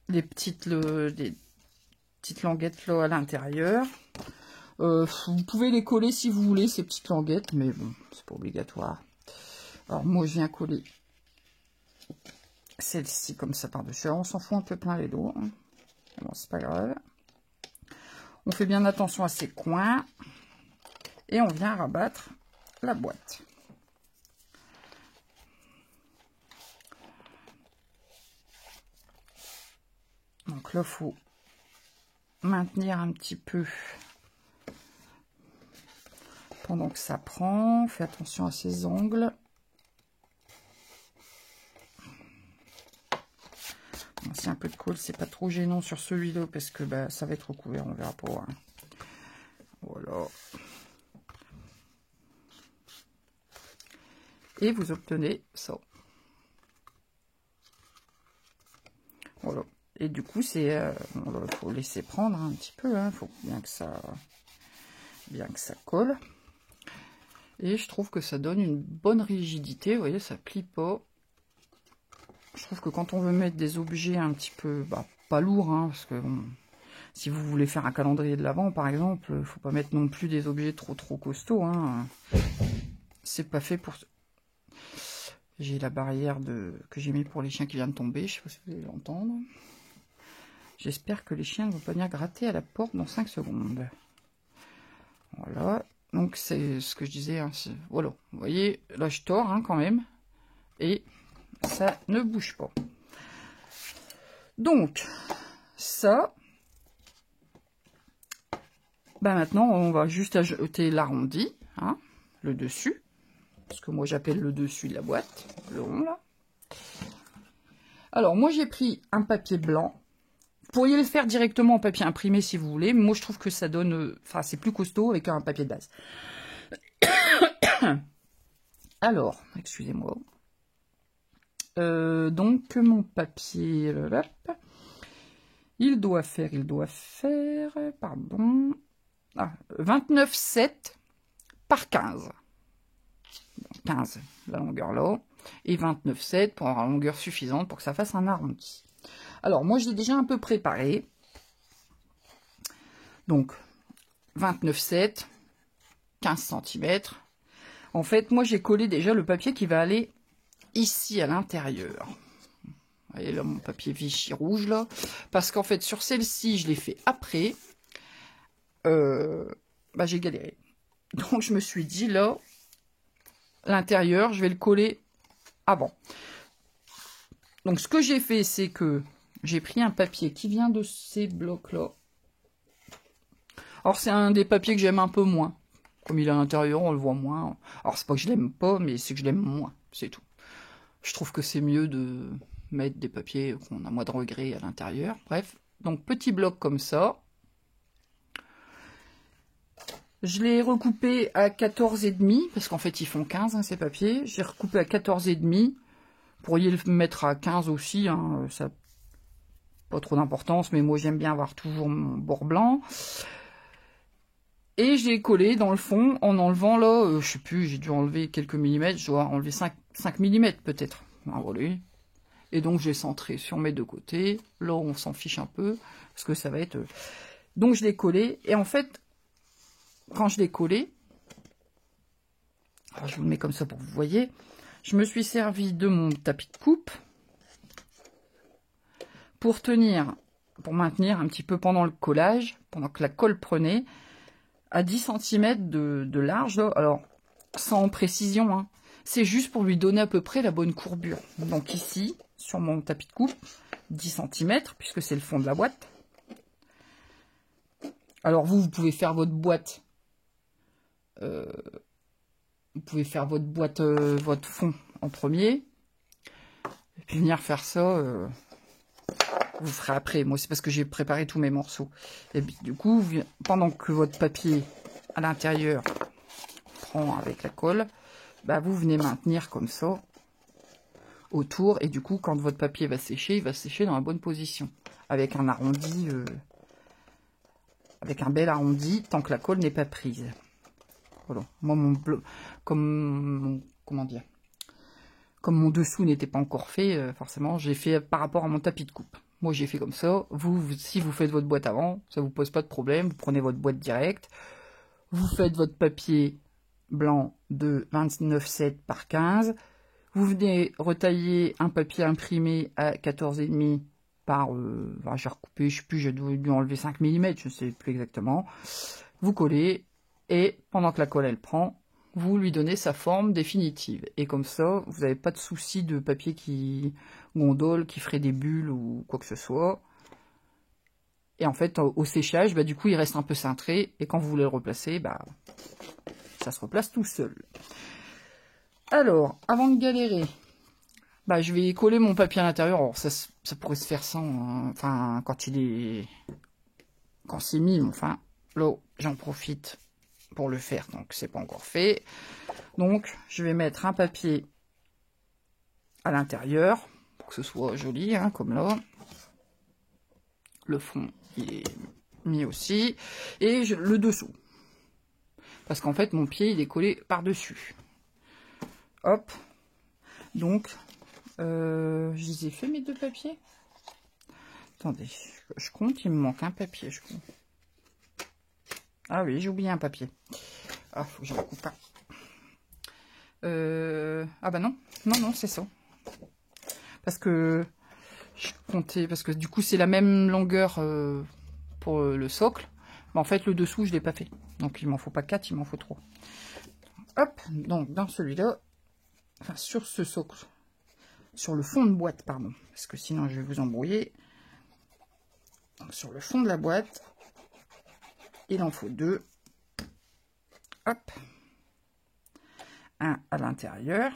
les petites languettes là à l'intérieur. Vous pouvez les coller si vous voulez, ces petites languettes, mais bon, c'est pas obligatoire. Alors moi, je viens coller celle-ci comme ça par-dessus. On s'en fout un peu plein les dos. Hein. Bon, c'est pas grave. On fait bien attention à ces coins. Et on vient rabattre la boîte. Donc là, il faut maintenir un petit peu pendant que ça prend. Faites attention à ces angles. Bon, c'est un peu de colle, c'est pas trop gênant sur celui-là parce que ça va être recouvert, on verra pas. Hein. Voilà. Et vous obtenez ça. Voilà. Et du coup, c'est, faut laisser prendre un petit peu. Hein. Faut bien que ça colle. Et je trouve que ça donne une bonne rigidité. Vous voyez, ça plie pas. Je trouve que quand on veut mettre des objets un petit peu, pas lourds, hein, parce que bon, si vous voulez faire un calendrier de l'Avent, par exemple, il faut pas mettre non plus des objets trop costauds. Hein. C'est pas fait pour. J'ai la barrière que j'ai mis pour les chiens qui viennent de tomber. Je sais pas si vous allez l'entendre. J'espère que les chiens ne vont pas venir gratter à la porte dans 5 secondes. Voilà. Donc c'est ce que je disais. Hein, voilà. Vous voyez, là je tords hein, quand même. Et ça ne bouge pas. Donc, ça. Maintenant, on va juste ajouter l'arrondi, hein, le dessus. Ce que moi j'appelle le dessus de la boîte, le rond là. Alors, moi j'ai pris un papier blanc. Vous pourriez le faire directement en papier imprimé si vous voulez. Mais moi je trouve que ça donne. Enfin, c'est plus costaud avec un papier de base. Alors, excusez-moi. Donc mon papier, il doit faire, pardon, 29,7 par 15. 15 la longueur là, et 29,7 pour avoir une longueur suffisante pour que ça fasse un arrondi. Alors moi je l'ai déjà un peu préparé. Donc 29,7, 15 cm. En fait, moi j'ai collé déjà le papier qui va aller ici à l'intérieur. Vous voyez là mon papier Vichy rouge là. Parce qu'en fait sur celle-ci je l'ai fait après. J'ai galéré. Donc je me suis dit là, l'intérieur je vais le coller avant. Donc ce que j'ai fait c'est que j'ai pris un papier qui vient de ces blocs là. Alors c'est un des papiers que j'aime un peu moins. Comme il est à l'intérieur, on le voit moins. Alors c'est pas que je l'aime pas, mais c'est que je l'aime moins, c'est tout. Je trouve que c'est mieux de mettre des papiers qu'on a moins de regrets à l'intérieur. Bref, donc petit bloc comme ça. Je l'ai recoupé à 14,5, parce qu'en fait ils font 15 hein, ces papiers. J'ai recoupé à 14,5. Vous pourriez le mettre à 15 aussi, hein, ça n'a pas trop d'importance, mais moi j'aime bien avoir toujours mon bord blanc. Et je l'ai collé dans le fond en enlevant là, je sais plus, j'ai dû enlever quelques millimètres, je dois enlever 5 mm peut-être. Voilà. Et donc j'ai centré sur mes deux côtés. Là on s'en fiche un peu, parce que ça va être... Donc je l'ai collé, et en fait, quand je l'ai collé, alors je vous le mets comme ça pour que vous voyez, je me suis servi de mon tapis de coupe pour maintenir un petit peu pendant le collage, pendant que la colle prenait, à 10 cm de large, là. Alors sans précision, hein. C'est juste pour lui donner à peu près la bonne courbure. Donc ici, sur mon tapis de coupe, 10 cm, puisque c'est le fond de la boîte. Alors vous pouvez faire votre boîte, votre fond en premier, et puis venir faire ça Vous ferez après. Moi, c'est parce que j'ai préparé tous mes morceaux. Et puis, du coup, pendant que votre papier à l'intérieur prend avec la colle, bah, vous venez maintenir comme ça autour. Et du coup, quand votre papier va sécher, il va sécher dans la bonne position. Avec un arrondi, avec un bel arrondi, tant que la colle n'est pas prise. Voilà. Moi, comment dire, comme mon dessous n'était pas encore fait, forcément, j'ai fait par rapport à mon tapis de coupe. Moi, j'ai fait comme ça. Vous, si vous faites votre boîte avant, ça vous pose pas de problème. Vous prenez votre boîte directe. Vous faites votre papier blanc de 29,7 par 15. Vous venez retailler un papier imprimé à 14,5 par... j'ai recoupé, je sais plus, j'ai dû enlever 5 mm, je ne sais plus exactement. Vous collez, et pendant que la colle, elle prend, vous lui donnez sa forme définitive. Et comme ça, vous n'avez pas de souci de papier qui gondole, qui ferait des bulles ou quoi que ce soit. Et en fait, au séchage, bah, du coup, il reste un peu cintré. Et quand vous voulez le replacer, bah, ça se replace tout seul. Alors, avant de galérer, bah, je vais coller mon papier à l'intérieur. Alors, ça pourrait se faire sans, hein, enfin, quand c'est mis, enfin, là, j'en profite pour le faire, donc c'est pas encore fait. Donc, je vais mettre un papier à l'intérieur, pour que ce soit joli, hein, comme là. Le fond, il est mis aussi. Et le dessous. Parce qu'en fait, mon pied, il est collé par-dessus. Hop. Donc, je les ai fait, mes deux papiers. Attendez, je compte, il me manque un papier, je compte. Ah oui, j'ai oublié un papier. Ah, faut que je recoupe un. Ah bah non, non, c'est ça. Parce que je comptais, parce que du coup c'est la même longueur pour le socle. Mais en fait le dessous je l'ai pas fait. Donc il m'en faut pas 4, il m'en faut 3. Hop, donc dans celui-là, enfin sur ce socle, sur le fond de boîte, pardon, parce que sinon je vais vous embrouiller. Donc sur le fond de la boîte, il en faut 2. Hop. Un à l'intérieur.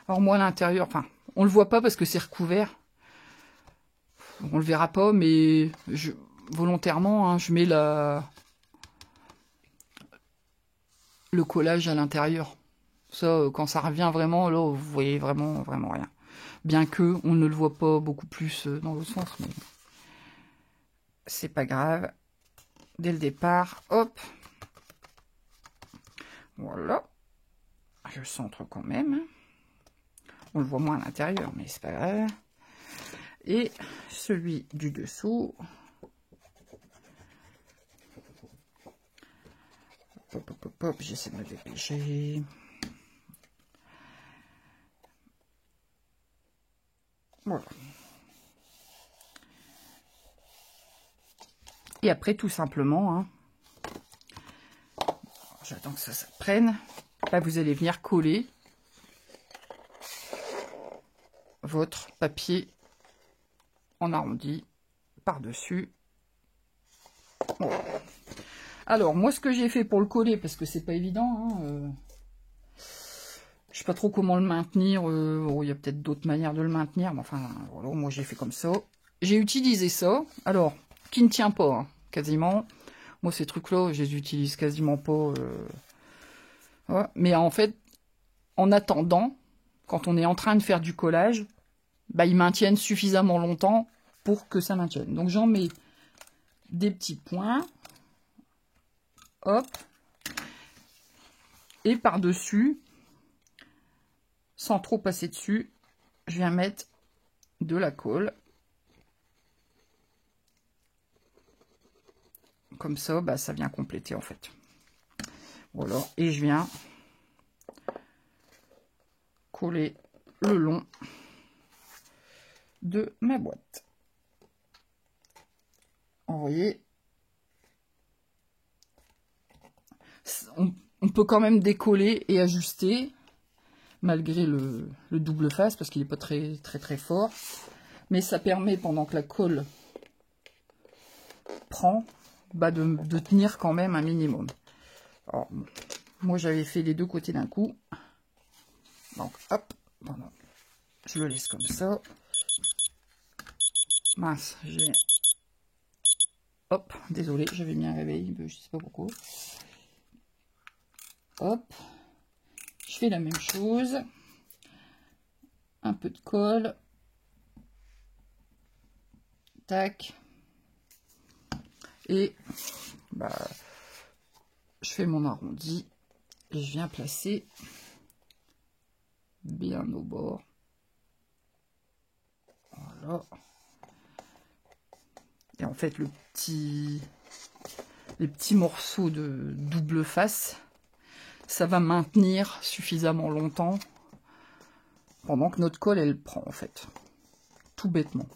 Alors moi à l'intérieur, enfin, on le voit pas parce que c'est recouvert. On le verra pas, mais volontairement, hein, je mets le collage à l'intérieur. Ça, quand ça revient vraiment, là, vous voyez vraiment rien. Bien que on ne le voit pas beaucoup plus dans l'autre sens, mais c'est pas grave. Dès le départ, hop. Voilà. Je centre quand même. On le voit moins à l'intérieur, mais c'est pas grave. Et celui du dessous. Hop, j'essaie de me dépêcher. Voilà. Et après, tout simplement, hein, j'attends que ça prenne. Là, vous allez venir coller votre papier en arrondi par-dessus. Voilà. Alors, moi, ce que j'ai fait pour le coller, parce que c'est pas évident, hein, je sais pas trop comment le maintenir. Bon, il y a peut-être d'autres manières de le maintenir, mais enfin, voilà, moi j'ai fait comme ça. J'ai utilisé ça, alors, qui ne tient pas, hein, quasiment. Moi, ces trucs-là, je les utilise quasiment pas. Ouais. Mais en fait, en attendant, quand on est en train de faire du collage, bah, ils maintiennent suffisamment longtemps pour que ça maintienne. Donc, j'en mets des petits points. Hop. Et par-dessus, sans trop passer dessus, je viens mettre de la colle. Comme ça, bah, ça vient compléter en fait. Voilà. Et je viens coller le long de ma boîte. Vous voyez, on peut quand même décoller et ajuster malgré le double face parce qu'il n'est pas très fort, mais ça permet pendant que la colle prend bah, de tenir quand même un minimum. Alors, moi j'avais fait les deux côtés d'un coup, donc hop, pardon. Je le laisse comme ça. Mince, j'ai... Hop, désolé, j'avais mis un réveil, je sais pas pourquoi. Hop, je fais la même chose. Un peu de colle. Tac. Et bah, je fais mon arrondi et je viens placer bien au bord. Voilà. Et en fait, les petits morceaux de double face, ça va maintenir suffisamment longtemps pendant que notre colle, elle prend, en fait. Tout bêtement.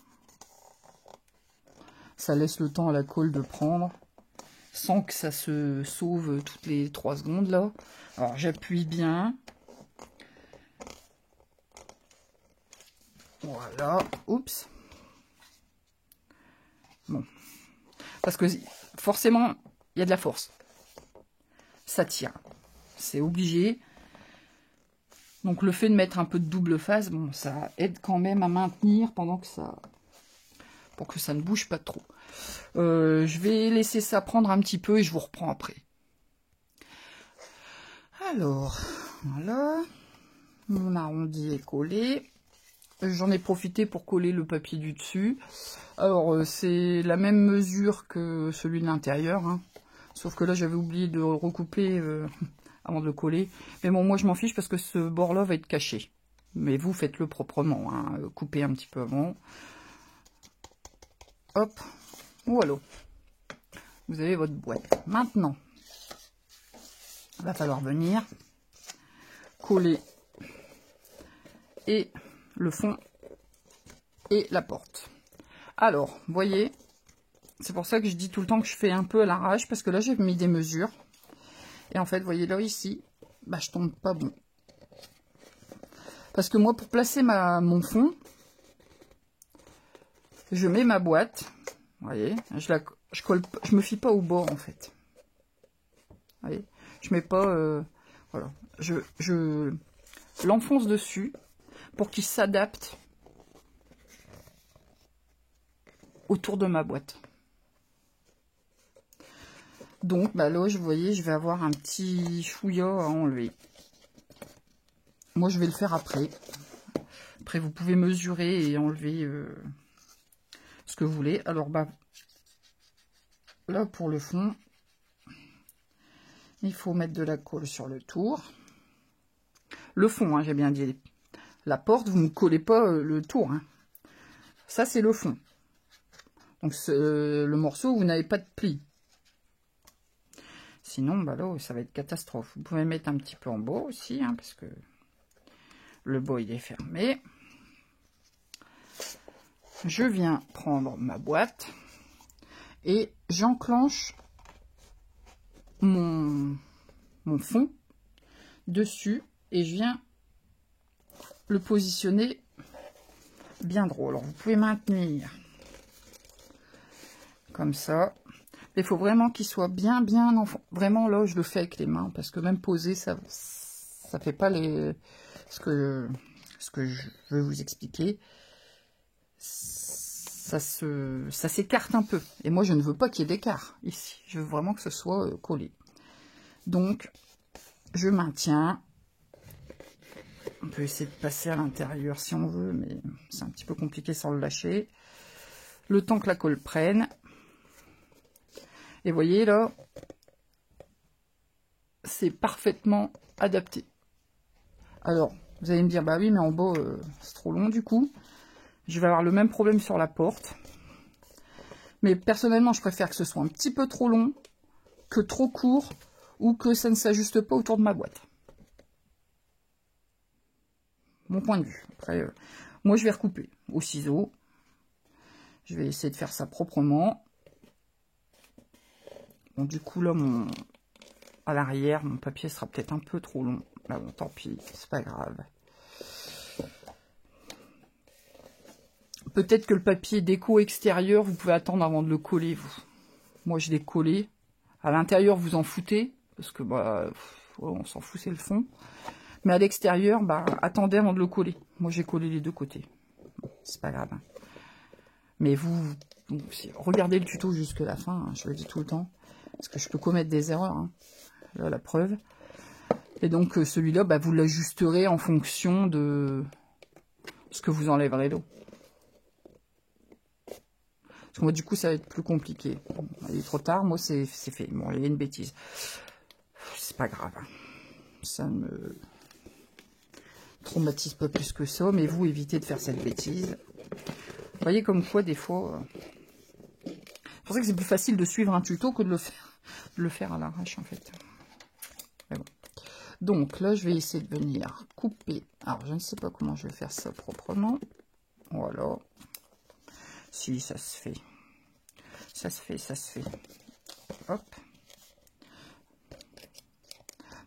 Ça laisse le temps à la colle de prendre, sans que ça se sauve toutes les 3 secondes, là. Alors, j'appuie bien. Voilà. Oups. Bon. Parce que, forcément, il y a de la force. Ça tire. C'est obligé. Donc, le fait de mettre un peu de double face, bon, ça aide quand même à maintenir pendant que ça... pour que ça ne bouge pas trop. Je vais laisser ça prendre un petit peu et je vous reprends après. Alors, voilà. Mon arrondi est collé. J'en ai profité pour coller le papier du dessus. Alors, c'est la même mesure que celui de l'intérieur. Hein. Sauf que là, j'avais oublié de recouper avant de le coller. Mais bon, moi, je m'en fiche parce que ce bord-là va être caché. Mais vous, faites-le proprement. Hein. Coupez un petit peu avant. Hop. Voilà. Vous avez votre boîte. Maintenant, il va falloir venir coller et le fond et la porte. Alors, vous voyez, c'est pour ça que je dis tout le temps que je fais un peu à l'arrache, parce que là, j'ai mis des mesures. Et en fait, vous voyez là, ici, bah, je tombe pas bon. Parce que moi, pour placer mon fond, je mets ma boîte. Vous voyez, je me fie pas au bord, en fait. Vous voyez, je mets pas... voilà. Je l'enfonce dessus pour qu'il s'adapte autour de ma boîte. Donc, bah là, vous voyez, je vais avoir un petit chouïa à enlever. Moi, je vais le faire après. Après, vous pouvez mesurer et enlever ce que vous voulez. Alors, bah, là, pour le fond, il faut mettre de la colle sur le tour. Le fond, hein, j'ai bien dit. La porte, vous ne collez pas le tour. Hein. Ça, c'est le fond. Donc, le morceau, vous n'avez pas de pli. Sinon, bah là, ça va être catastrophe. Vous pouvez mettre un petit peu en bas aussi, hein, parce que le bas, il est fermé. Je viens prendre ma boîte et j'enclenche mon fond dessus et je viens le positionner bien droit. Alors, vous pouvez maintenir comme ça. Il faut vraiment qu'il soit bien vraiment là, je le fais avec les mains parce que même poser, ça fait pas ce que je veux vous expliquer. Ça s'écarte un peu. Et moi, je ne veux pas qu'il y ait d'écart ici. Je veux vraiment que ce soit collé. Donc, je maintiens. On peut essayer de passer à l'intérieur si on veut, mais c'est un petit peu compliqué sans le lâcher. Le temps que la colle prenne. Et vous voyez là, c'est parfaitement adapté. Alors, vous allez me dire, bah oui, mais en bas, c'est trop long du coup. Je vais avoir le même problème sur la porte. Mais personnellement, je préfère que ce soit un petit peu trop long, que trop court, ou que ça ne s'ajuste pas autour de ma boîte. Mon point de vue. Après, moi, je vais recouper au ciseau. Je vais essayer de faire ça proprement. Bon, du coup, là, à l'arrière, mon papier sera peut-être un peu trop long. Bah bon, tant pis, c'est pas grave. Peut-être que le papier déco extérieur, vous pouvez attendre avant de le coller, vous. Moi, je l'ai collé. À l'intérieur, vous en foutez, parce que, bah, on s'en fout, c'est le fond. Mais à l'extérieur, bah, attendez avant de le coller. Moi, j'ai collé les deux côtés. Bon, c'est pas grave. Hein. Mais vous, regardez le tuto jusqu'à la fin, hein, je le dis tout le temps. Parce que je peux commettre des erreurs. Hein. Là, la preuve. Et donc, celui-là, bah, vous l'ajusterez en fonction de ce que vous enlèverez d'eau. Parce que moi, du coup, ça va être plus compliqué. Bon, il est trop tard. Moi, c'est fait. Bon, il y a une bêtise. C'est pas grave. Ça ne me traumatise pas plus que ça. Mais vous, évitez de faire cette bêtise. Vous voyez comme quoi, des fois... C'est pour ça que c'est plus facile de suivre un tuto que de le faire à l'arrache, en fait. Mais bon. Donc, là, je vais essayer de venir couper. Alors, je ne sais pas comment je vais faire ça proprement. Voilà. Si, ça se fait. Ça se fait, ça se fait. Hop.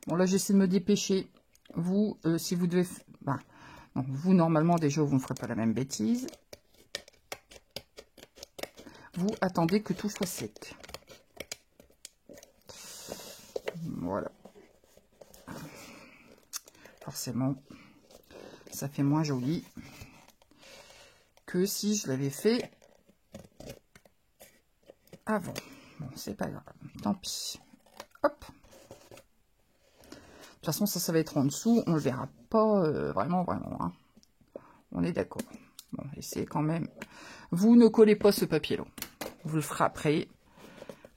Bon, là, j'essaie de me dépêcher. Vous, si vous devez... Ben, non, vous, normalement, déjà, vous ne ferez pas la même bêtise. Vous attendez que tout soit sec. Voilà. Forcément, ça fait moins joli que si je l'avais fait avant. Bon, c'est pas grave. Tant pis. Hop. De toute façon, ça va être en dessous. On le verra pas vraiment. Hein. On est d'accord. Bon, essayez quand même. Vous ne collez pas ce papier-là. Vous le ferez après.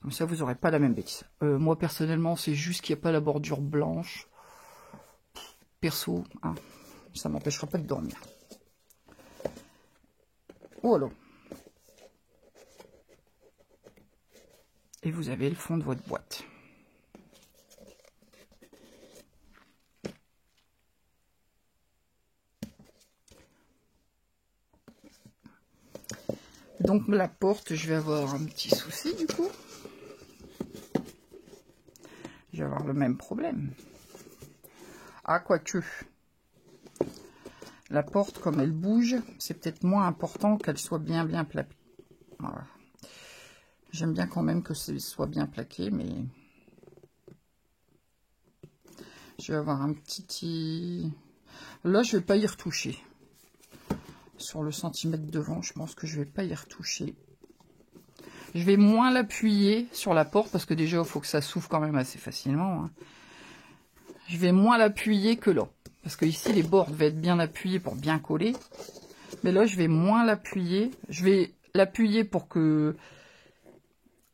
Comme ça, vous n'aurez pas la même bêtise. Moi, personnellement, c'est juste qu'il n'y a pas la bordure blanche. Perso, hein, ça ne m'empêchera pas de dormir. Voilà. Et vous avez le fond de votre boîte. Donc la porte, je vais avoir un petit souci du coup. Je vais avoir le même problème. Ah, quoique. La porte, comme elle bouge, c'est peut-être moins important qu'elle soit bien plaquée. Voilà. J'aime bien quand même que ce soit bien plaqué, mais... Je vais avoir un petit... Là, je vais pas y retoucher. Sur le centimètre devant, je pense que je vais pas y retoucher. Je vais moins l'appuyer sur la porte, parce que déjà, il faut que ça s'ouvre quand même assez facilement. Hein. Je vais moins l'appuyer que là. Parce que ici, les bords devaient être bien appuyés pour bien coller. Mais là, je vais moins l'appuyer. Je vais l'appuyer pour que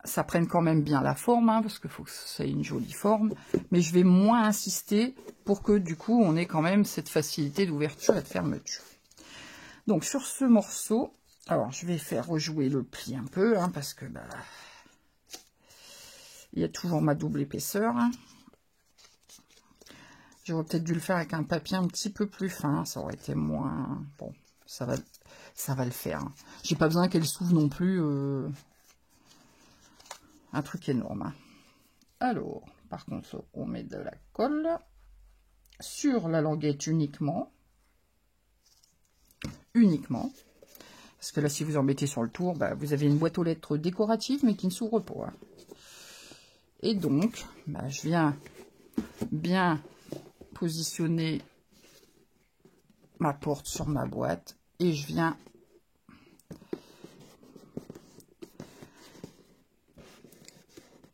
ça prenne quand même bien la forme, hein, parce qu'il faut que ça ait une jolie forme. Mais je vais moins insister pour que, du coup, on ait quand même cette facilité d'ouverture et de fermeture. Donc, sur ce morceau, alors, je vais faire rejouer le pli un peu, hein, parce que, bah, il y a toujours ma double épaisseur, hein. J'aurais peut-être dû le faire avec un papier un petit peu plus fin, ça aurait été moins... Bon, ça va le faire. Hein. J'ai pas besoin qu'elle s'ouvre non plus un truc énorme. Hein. Alors, par contre, on met de la colle sur la languette uniquement. Parce que là, si vous en mettez sur le tour, bah, vous avez une boîte aux lettres décorative, mais qui ne s'ouvre pas. Hein. Et donc, bah, je viens bien... positionner ma porte sur ma boîte et je viens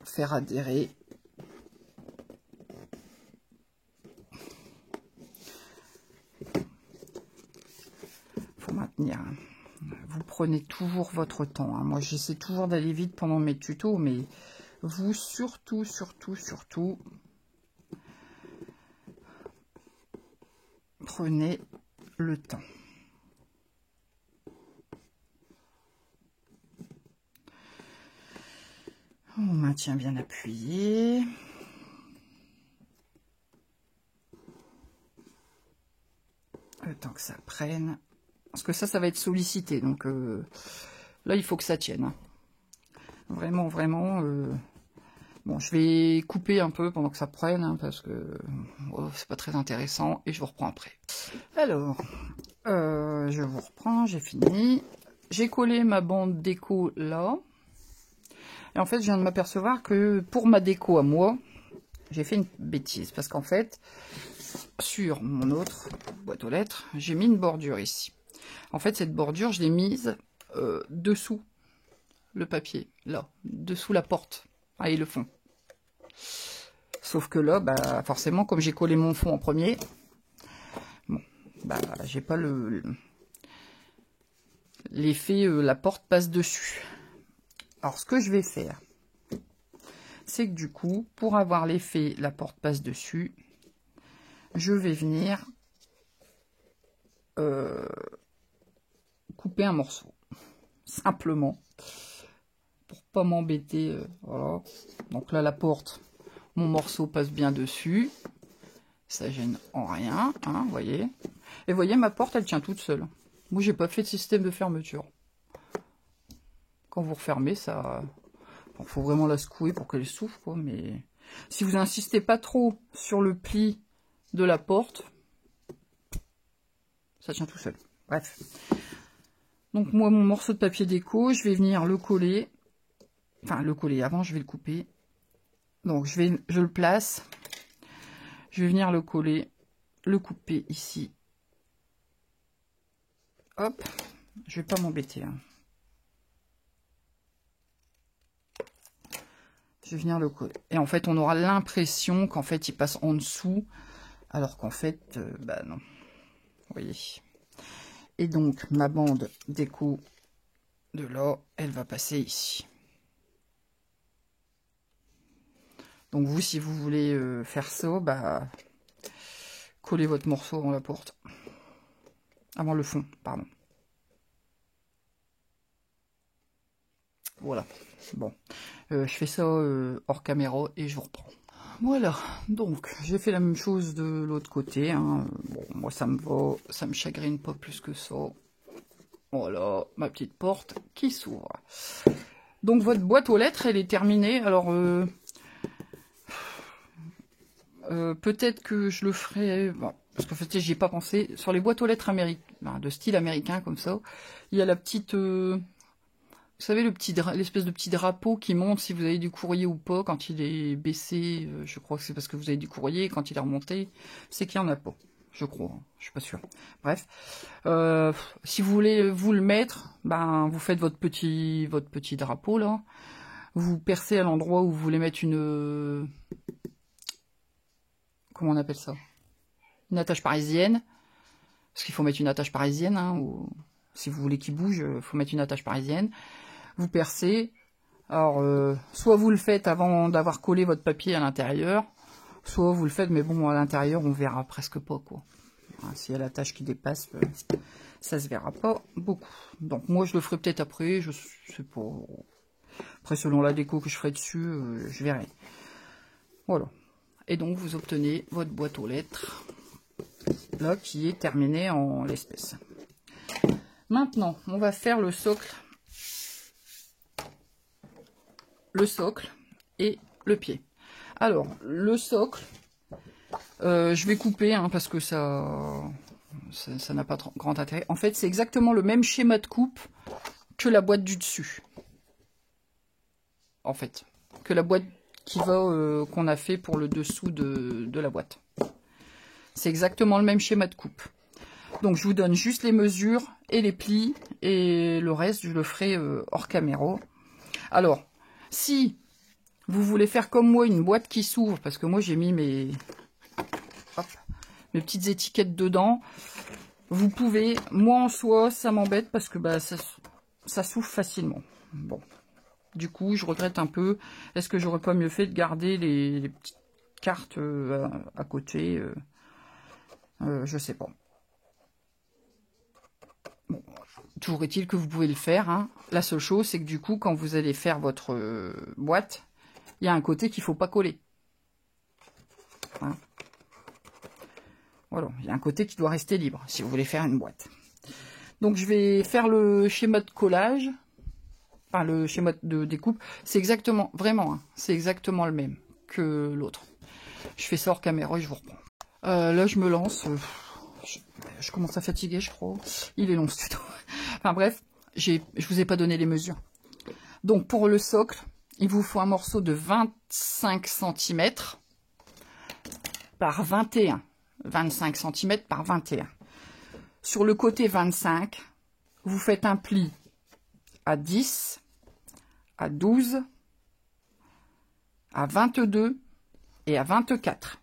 faire adhérer faut maintenir. Vous prenez toujours votre temps, hein. Moi j'essaie toujours d'aller vite pendant mes tutos, mais vous surtout prenez le temps. On maintient bien appuyé. Le temps que ça prenne. Parce que ça va être sollicité. Donc là, il faut que ça tienne. Hein. Vraiment. Bon, je vais couper un peu pendant que ça prenne, hein, parce que c'est pas très intéressant. Et je vous reprends après. Alors, je vous reprends, j'ai fini. J'ai collé ma bande déco là. Et en fait, je viens de m'apercevoir que pour ma déco à moi, j'ai fait une bêtise. Parce qu'en fait, sur mon autre boîte aux lettres, j'ai mis une bordure ici. En fait, cette bordure, je l'ai mise dessous le papier, là, dessous la porte, et le fond. Sauf que là, bah, forcément, comme j'ai collé mon fond en premier, bon, bah, j'ai pas l'effet, la porte passe dessus. Alors, ce que je vais faire, c'est que du coup, pour avoir l'effet, la porte passe dessus, je vais venir couper un morceau, simplement, pour pas m'embêter. Voilà. Donc là, la porte, mon morceau passe bien dessus, ça gêne en rien, hein, vous voyez. Et vous voyez, ma porte, elle tient toute seule. Moi, j'ai pas fait de système de fermeture. Quand vous refermez, ça, bon, faut vraiment la secouer pour qu'elle s'ouvre, quoi. Mais si vous insistez pas trop sur le pli de la porte, ça tient tout seul. Bref. Donc moi, mon morceau de papier déco, je vais venir le coller. Enfin, le coller. Avant, je vais le couper. Donc, je le place. Je vais venir le coller, le couper ici. Hop. Je vais pas m'embêter. Hein. Je vais venir le coller. Et en fait, on aura l'impression qu'en fait, il passe en dessous. Alors qu'en fait, bah non. Vous voyez. Et donc, ma bande déco de là, elle va passer ici. Donc vous, si vous voulez faire ça, bah, collez votre morceau avant la porte. Avant le fond, pardon. Voilà. Bon. Je fais ça hors caméra et je vous reprends. Voilà. Donc, j'ai fait la même chose de l'autre côté. Hein. Bon, moi, ça me va. Ça me chagrine pas plus que ça. Voilà. Ma petite porte qui s'ouvre. Donc, votre boîte aux lettres, elle est terminée. Alors, peut-être que je le ferai... Bon, parce qu'en fait, j'y ai pas pensé. Sur les boîtes aux lettres américaines, de style américain, comme ça, il y a la petite... vous savez, l'espèce de petit drapeau qui montre si vous avez du courrier ou pas. Quand il est baissé, je crois que c'est parce que vous avez du courrier. Quand il est remonté, c'est qu'il n'y en a pas. Je crois, hein, je suis pas sûre. Bref, si vous voulez vous le mettre, ben vous faites votre petit drapeau là. Vous percez à l'endroit où vous voulez mettre une... comment on appelle ça? Une attache parisienne. Parce qu'il faut mettre une attache parisienne, hein, ou si vous voulez qu'il bouge, il faut mettre une attache parisienne. Vous percez. Alors, soit vous le faites avant d'avoir collé votre papier à l'intérieur, soit vous le faites, mais bon, à l'intérieur, on verra presque pas, quoi. Hein, s'il y a la tache qui dépasse, ça se verra pas beaucoup. Donc, moi, je le ferai peut-être après, je sais pas. Après, selon la déco que je ferai dessus, je verrai. Voilà. Et donc, vous obtenez votre boîte aux lettres, là, qui est terminée en l'espèce. Maintenant, on va faire le socle. Le socle et le pied. Alors, le socle, je vais couper, hein, parce que ça n'a pas grand intérêt. En fait, c'est exactement le même schéma de coupe que la boîte du dessus. En fait, que la boîte qui va qu'on a fait pour le dessous de la boîte. C'est exactement le même schéma de coupe. Donc, je vous donne juste les mesures et les plis, et le reste, je le ferai hors caméra. Alors, si vous voulez faire comme moi une boîte qui s'ouvre, parce que moi j'ai mis mes petites étiquettes dedans, vous pouvez. Moi en soi, ça m'embête parce que bah, ça s'ouvre facilement. Bon, du coup, je regrette un peu. Est-ce que j'aurais pas mieux fait de garder les petites cartes à côté je sais pas. Bon, toujours est-il que vous pouvez le faire. Hein. La seule chose, c'est que du coup, quand vous allez faire votre boîte, il y a un côté qu'il ne faut pas coller. Hein. Voilà, il y a un côté qui doit rester libre, si vous voulez faire une boîte. Donc, je vais faire le schéma de collage, enfin, le schéma de découpe. C'est exactement, vraiment, hein, c'est exactement le même que l'autre. Je fais ça hors caméra et je vous reprends. Là, je me lance. Je commence à fatiguer, je crois. Il est long, ce tuto. Enfin bref, je vous ai pas donné les mesures. Donc pour le socle, il vous faut un morceau de 25 cm par 21. 25 cm par 21. Sur le côté 25, vous faites un pli à 10, à 12, à 22 et à 24.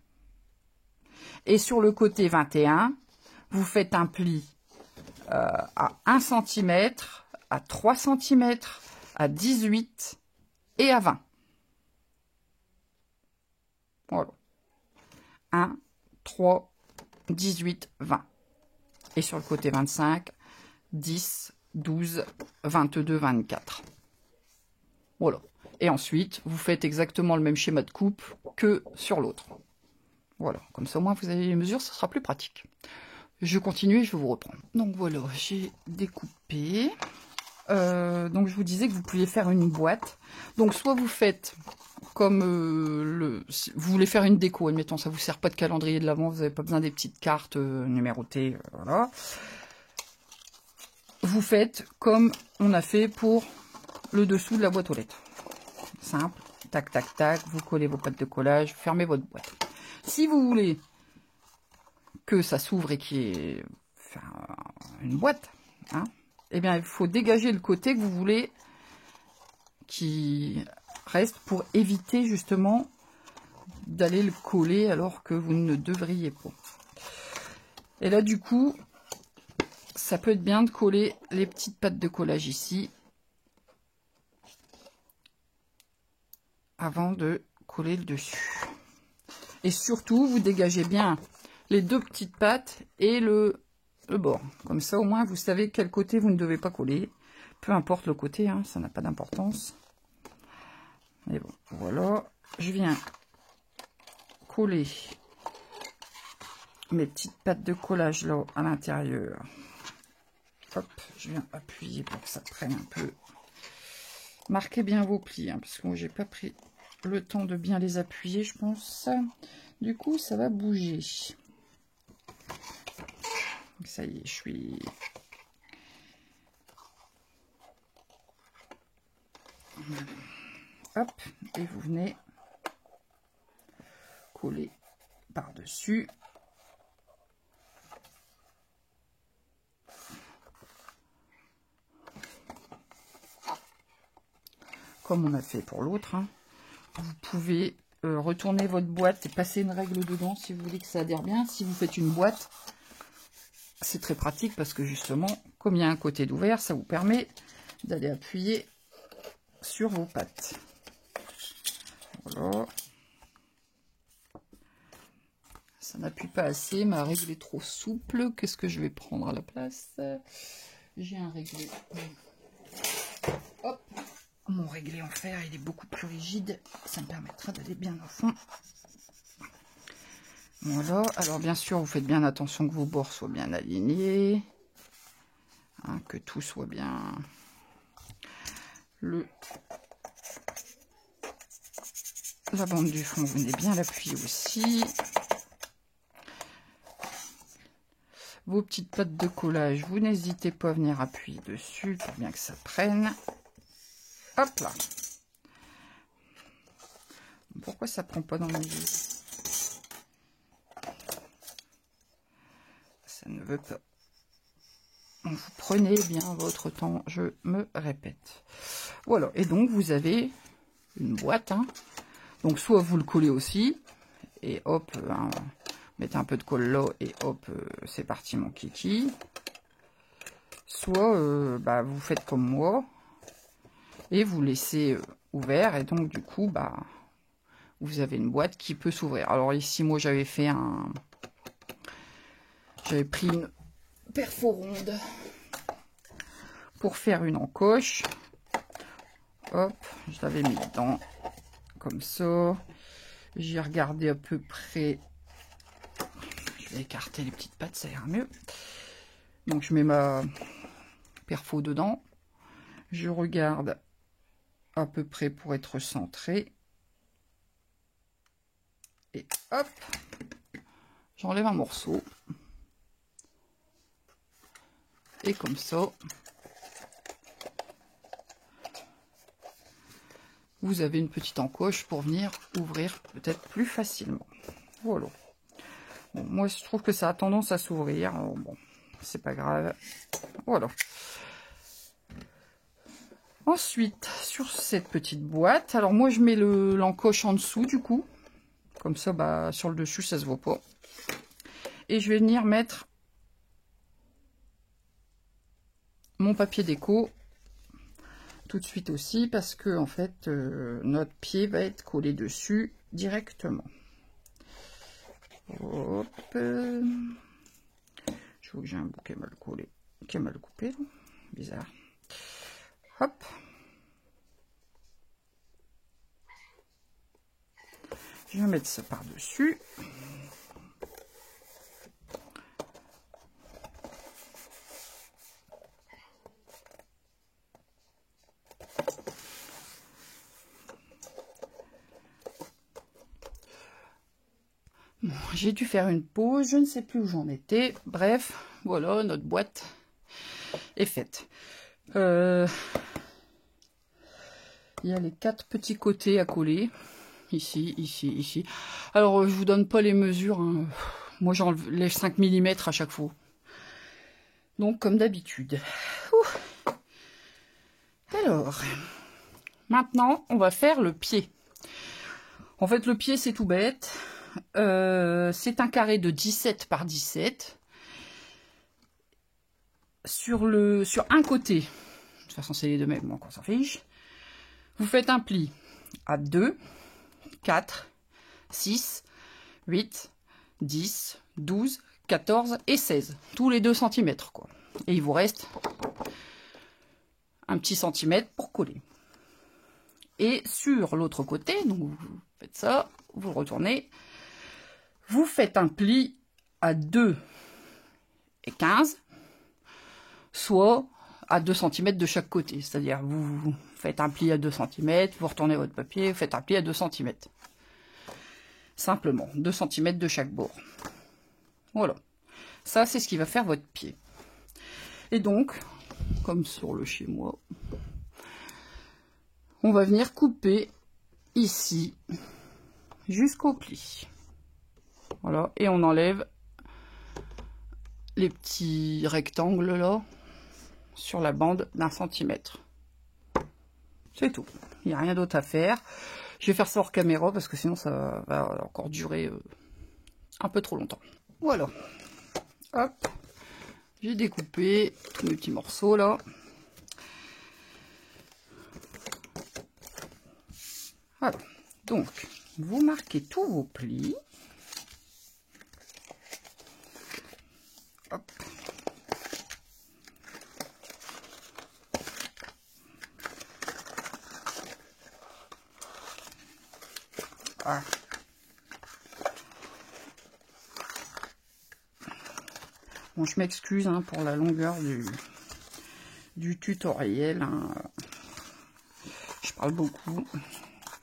Et sur le côté 21, vous faites un pli à 1 cm, à 3 cm, à 18 et à 20. Voilà. 1, 3, 18, 20. Et sur le côté 25, 10, 12, 22, 24. Voilà. Et ensuite, vous faites exactement le même schéma de coupe que sur l'autre. Voilà. Comme ça, au moins, vous avez les mesures, ça sera plus pratique. Je continue et je vais vous reprendre. Donc voilà, j'ai découpé. Donc je vous disais que vous pouviez faire une boîte. Donc soit vous faites comme vous voulez faire une déco, admettons, ça vous sert pas de calendrier de l'avant, vous n'avez pas besoin des petites cartes numérotées, voilà. Vous faites comme on a fait pour le dessous de la boîte aux lettres. Simple, tac, tac, tac, vous collez vos pattes de collage, vous fermez votre boîte. Si vous voulez que ça s'ouvre et qu'il y ait une boîte, hein, eh bien, il faut dégager le côté que vous voulez qui reste pour éviter justement d'aller le coller alors que vous ne devriez pas. Et là, du coup, ça peut être bien de coller les petites pattes de collage ici avant de coller le dessus. Et surtout, vous dégagez bien les deux petites pattes et le bord. Comme ça, au moins, vous savez quel côté vous ne devez pas coller. Peu importe le côté, hein, ça n'a pas d'importance. Mais bon, voilà. Je viens coller mes petites pattes de collage là à l'intérieur. Hop, je viens appuyer pour que ça prenne un peu. Marquez bien vos plis, hein, parce que moi, j'ai pas pris le temps de bien les appuyer, je pense. Du coup, ça va bouger. Ça y est, je suis... Hop, et vous venez coller par-dessus. Comme on a fait pour l'autre, hein. Vous pouvez retourner votre boîte et passer une règle dedans si vous voulez que ça adhère bien. Si vous faites une boîte, c'est très pratique parce que justement, comme il y a un côté d'ouvert, ça vous permet d'aller appuyer sur vos pattes. Voilà. Ça n'appuie pas assez, ma règle est trop souple. Qu'est-ce que je vais prendre à la place? J'ai un réglé. Hop. Mon réglé en fer, il est beaucoup plus rigide. Ça me permettra d'aller bien au fond. Voilà. Alors bien sûr, vous faites bien attention que vos bords soient bien alignés. Hein, que tout soit bien... La bande du fond, vous venez bien l'appuyer aussi. Vos petites pattes de collage, vous n'hésitez pas à venir appuyer dessus pour bien que ça prenne. Hop là. Pourquoi ça prend pas dans mes yeux? Ça ne veut pas. Vous prenez bien votre temps, je me répète. Voilà, et donc vous avez une boîte, hein. Donc soit vous le collez aussi, et hop, hein, mettez un peu de colle là, et hop, c'est parti mon kiki. Soit vous faites comme moi, et vous laissez ouvert, et donc du coup, vous avez une boîte qui peut s'ouvrir. Alors ici, moi j'avais fait j'avais pris une perforonde pour faire une encoche. Hop, je l'avais mis dedans comme ça. J'ai regardé à peu près. Je vais écarter les petites pattes, ça ira mieux. Donc je mets ma perfo dedans. Je regarde à peu près pour être centré. Et hop, j'enlève un morceau. Et comme ça, vous avez une petite encoche pour venir ouvrir peut-être plus facilement. Voilà. Bon, moi, je trouve que ça a tendance à s'ouvrir. Bon, c'est pas grave. Voilà. Ensuite, sur cette petite boîte, alors moi, je mets l'encoche en dessous, du coup. Comme ça, bah, sur le dessus, ça se voit pas. Et je vais venir mettre mon papier déco tout de suite aussi, parce que, en fait, notre pied va être collé dessus directement. Hop. Je vois que j'ai un bout qui est mal collé, qui est mal coupé, là. Bizarre. Hop. Je vais mettre ça par-dessus. Bon, j'ai dû faire une pause, je ne sais plus où j'en étais. Bref, voilà, notre boîte est faite. Il y a les 4 petits côtés à coller. Ici, ici, ici. Alors, je vous donne pas les mesures. Hein. Moi, j'enlève 5 mm à chaque fois. Donc, comme d'habitude. Alors, maintenant, on va faire le pied. En fait, le pied, c'est tout bête. C'est un carré de 17 par 17. Sur un côté, de toute façon, c'est les deux mêmes, donc on s'en fiche. Vous faites un pli à 2, 4, 6, 8, 10, 12, 14 et 16. Tous les 2 cm, quoi. Et il vous reste un petit centimètre pour coller. Et sur l'autre côté, donc vous faites ça, vous retournez, vous faites un pli à 2 et 15, soit à 2 cm de chaque côté. C'est-à-dire, vous faites un pli à 2 cm, vous retournez votre papier, vous faites un pli à 2 cm. Simplement, 2 cm de chaque bord. Voilà. Ça, c'est ce qui va faire votre pied. Et donc, comme sur le chez moi, on va venir couper ici jusqu'au pli. Voilà. Et on enlève les petits rectangles là sur la bande d'1 centimètre. C'est tout. Il n'y a rien d'autre à faire. Je vais faire ça hors caméra parce que sinon ça va encore durer un peu trop longtemps. Voilà. Hop. J'ai découpé tous mes petits morceaux là. Voilà. Donc, vous marquez tous vos plis. Hop. Ah. Bon, je m'excuse hein, pour la longueur du tutoriel. Hein. Je parle beaucoup.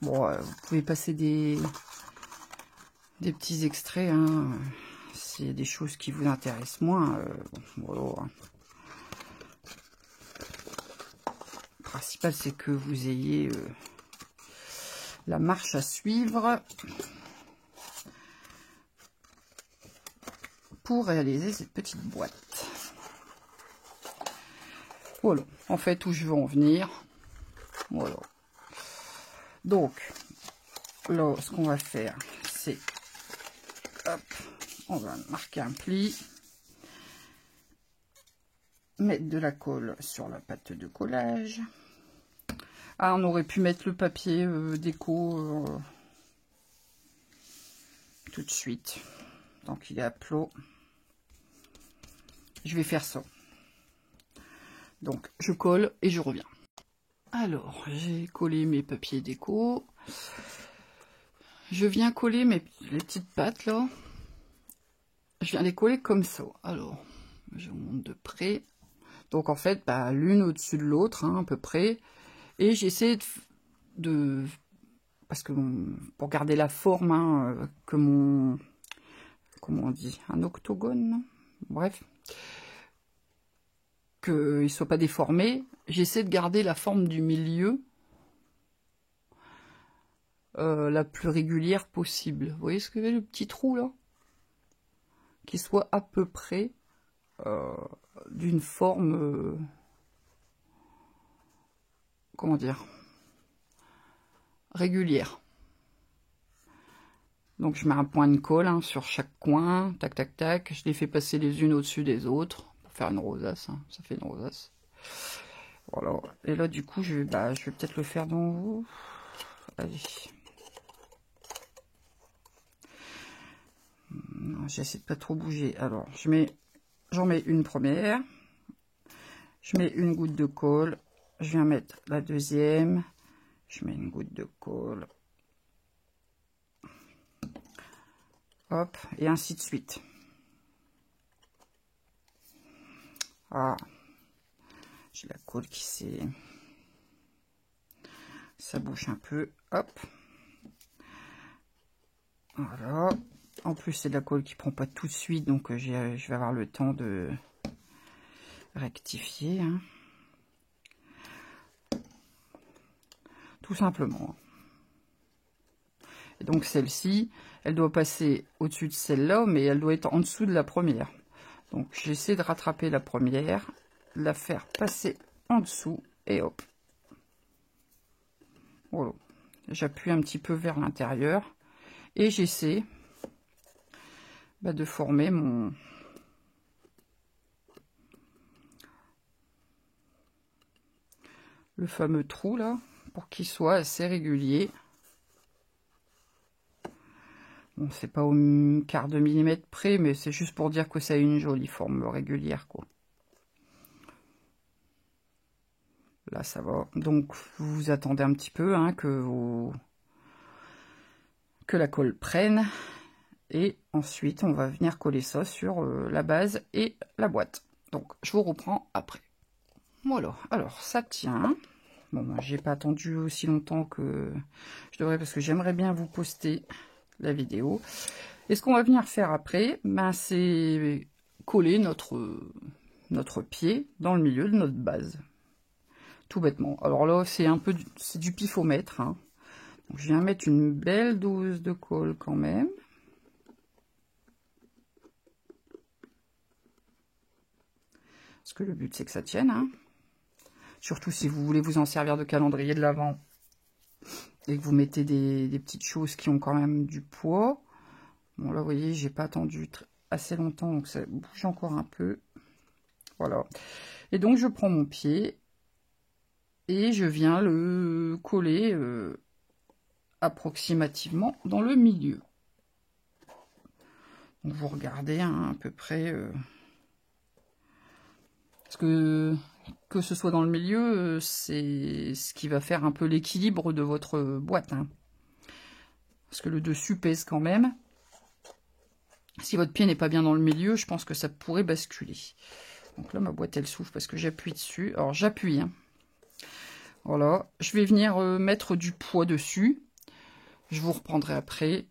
Bon, vous pouvez passer des petits extraits. Hein. S'il y a des choses qui vous intéressent moins, voilà. Le principal, c'est que vous ayez la marche à suivre pour réaliser cette petite boîte. Voilà, en fait, où je veux en venir. Voilà. Donc, là, ce qu'on va faire, c'est... Hop, on va marquer un pli. Mettre de la colle sur la pâte de collage. Ah, on aurait pu mettre le papier déco tout de suite. Donc, il est à plot. Je vais faire ça. Donc, je colle et je reviens. Alors, j'ai collé mes papiers déco. Je viens coller les petites pattes, là. Je viens les coller comme ça. Alors, je monte de près. Donc, en fait, bah, l'une au-dessus de l'autre, hein, à peu près. Et j'essaie de... Parce que pour garder la forme, hein, que mon... Comment on dit? Un octogone? Bref. Qu'il ne soit pas déformé, j'essaie de garder la forme du milieu la plus régulière possible. Vous voyez ce que c'est, le petit trou là? qui soit à peu près d'une forme, comment dire, régulière. Donc je mets un point de colle hein, sur chaque coin, tac tac tac, je les fais passer les unes au-dessus des autres, pour faire une rosace, hein. Ça fait une rosace. Voilà, et là du coup je vais peut-être le faire dans vous. Allez. J'essaie de pas trop bouger. Alors j'en mets une première, je mets une goutte de colle, je viens mettre la deuxième, je mets une goutte de colle. Hop, et ainsi de suite. Ah, j'ai la colle qui s'est... Ça bouge un peu, hop. Voilà. En plus, c'est de la colle qui prend pas tout de suite, donc je vais avoir le temps de rectifier. Hein. Tout simplement. Et donc celle-ci, elle doit passer au-dessus de celle-là, mais elle doit être en dessous de la première. Donc j'essaie de rattraper la première, la faire passer en dessous, et hop. Voilà. J'appuie un petit peu vers l'intérieur, et j'essaie de former le fameux trou là, pour qu'il soit assez régulier. Bon, c'est pas au quart de millimètre près, mais c'est juste pour dire que ça a une jolie forme régulière, quoi. Là, ça va. Donc, vous attendez un petit peu hein, que la colle prenne. Et ensuite, on va venir coller ça sur la base et la boîte. Donc, je vous reprends après. Voilà. Alors, ça tient. Bon, j'ai pas attendu aussi longtemps que je devrais, parce que j'aimerais bien vous poster la vidéo. Et ce qu'on va venir faire après, c'est coller notre pied dans le milieu de notre base. Tout bêtement. Alors là, c'est du pifomètre. Hein. Donc, je viens mettre une belle dose de colle quand même. Parce que le but, c'est que ça tienne. Hein. Surtout si vous voulez vous en servir de calendrier de l'Avent et que vous mettez des petites choses qui ont quand même du poids. Bon, là, vous voyez, j'ai pas attendu assez longtemps, donc ça bouge encore un peu. Voilà. Et donc, je prends mon pied et je viens le coller approximativement dans le milieu. Donc, vous regardez hein, à peu près... parce que ce soit dans le milieu, c'est ce qui va faire un peu l'équilibre de votre boîte. Hein. Parce que le dessus pèse quand même. Si votre pied n'est pas bien dans le milieu, je pense que ça pourrait basculer. Donc là, ma boîte, elle s'ouvre parce que j'appuie dessus. Alors, j'appuie. Hein. Voilà. Je vais venir mettre du poids dessus. Je vous reprendrai après,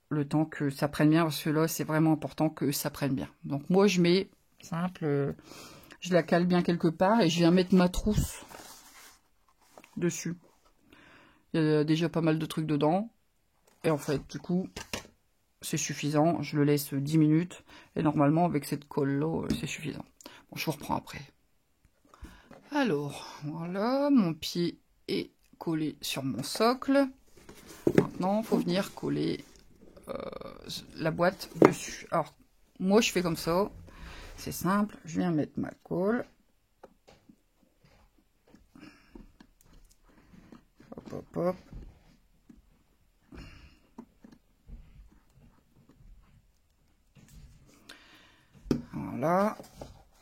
le temps que ça prenne bien. Parce que là, c'est vraiment important que ça prenne bien. Donc, moi, je mets, simple, je la cale bien quelque part et je viens mettre ma trousse dessus. Il y a déjà pas mal de trucs dedans. Et en fait, du coup... c'est suffisant, je le laisse 10 minutes et normalement avec cette colle là c'est suffisant. Bon, je vous reprends après. Alors voilà, mon pied est collé sur mon socle. Maintenant il faut venir coller la boîte dessus. Alors moi je fais comme ça, c'est simple, je viens mettre ma colle. Hop hop hop. Voilà,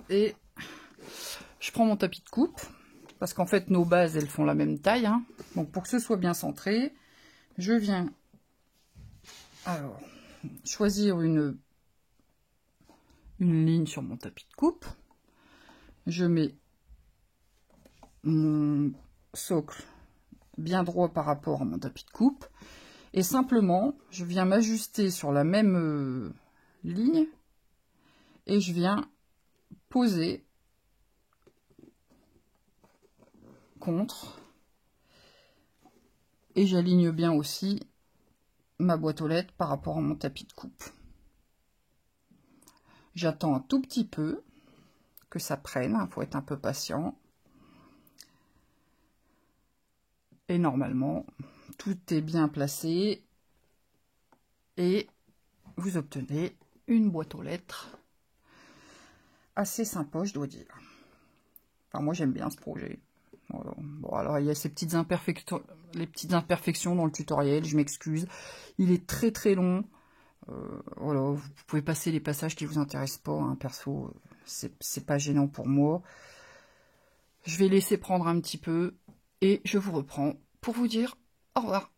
et je prends mon tapis de coupe, parce qu'en fait nos bases elles font la même taille, hein. Donc pour que ce soit bien centré, je viens alors choisir une ligne sur mon tapis de coupe, je mets mon socle bien droit par rapport à mon tapis de coupe, et simplement je viens m'ajuster sur la même ligne, et je viens poser contre, et j'aligne bien aussi ma boîte aux lettres par rapport à mon tapis de coupe. J'attends un tout petit peu que ça prenne, il faut être un peu patient. Et normalement, tout est bien placé et vous obtenez une boîte aux lettres assez sympa, je dois dire. Enfin, moi, j'aime bien ce projet. Voilà. Bon, alors, il y a ces petites imperfections, les petites imperfections dans le tutoriel, je m'excuse. Il est très très long. Voilà, vous pouvez passer les passages qui vous intéressent pas, hein, perso, c'est pas gênant pour moi. Je vais laisser prendre un petit peu et je vous reprends pour vous dire au revoir.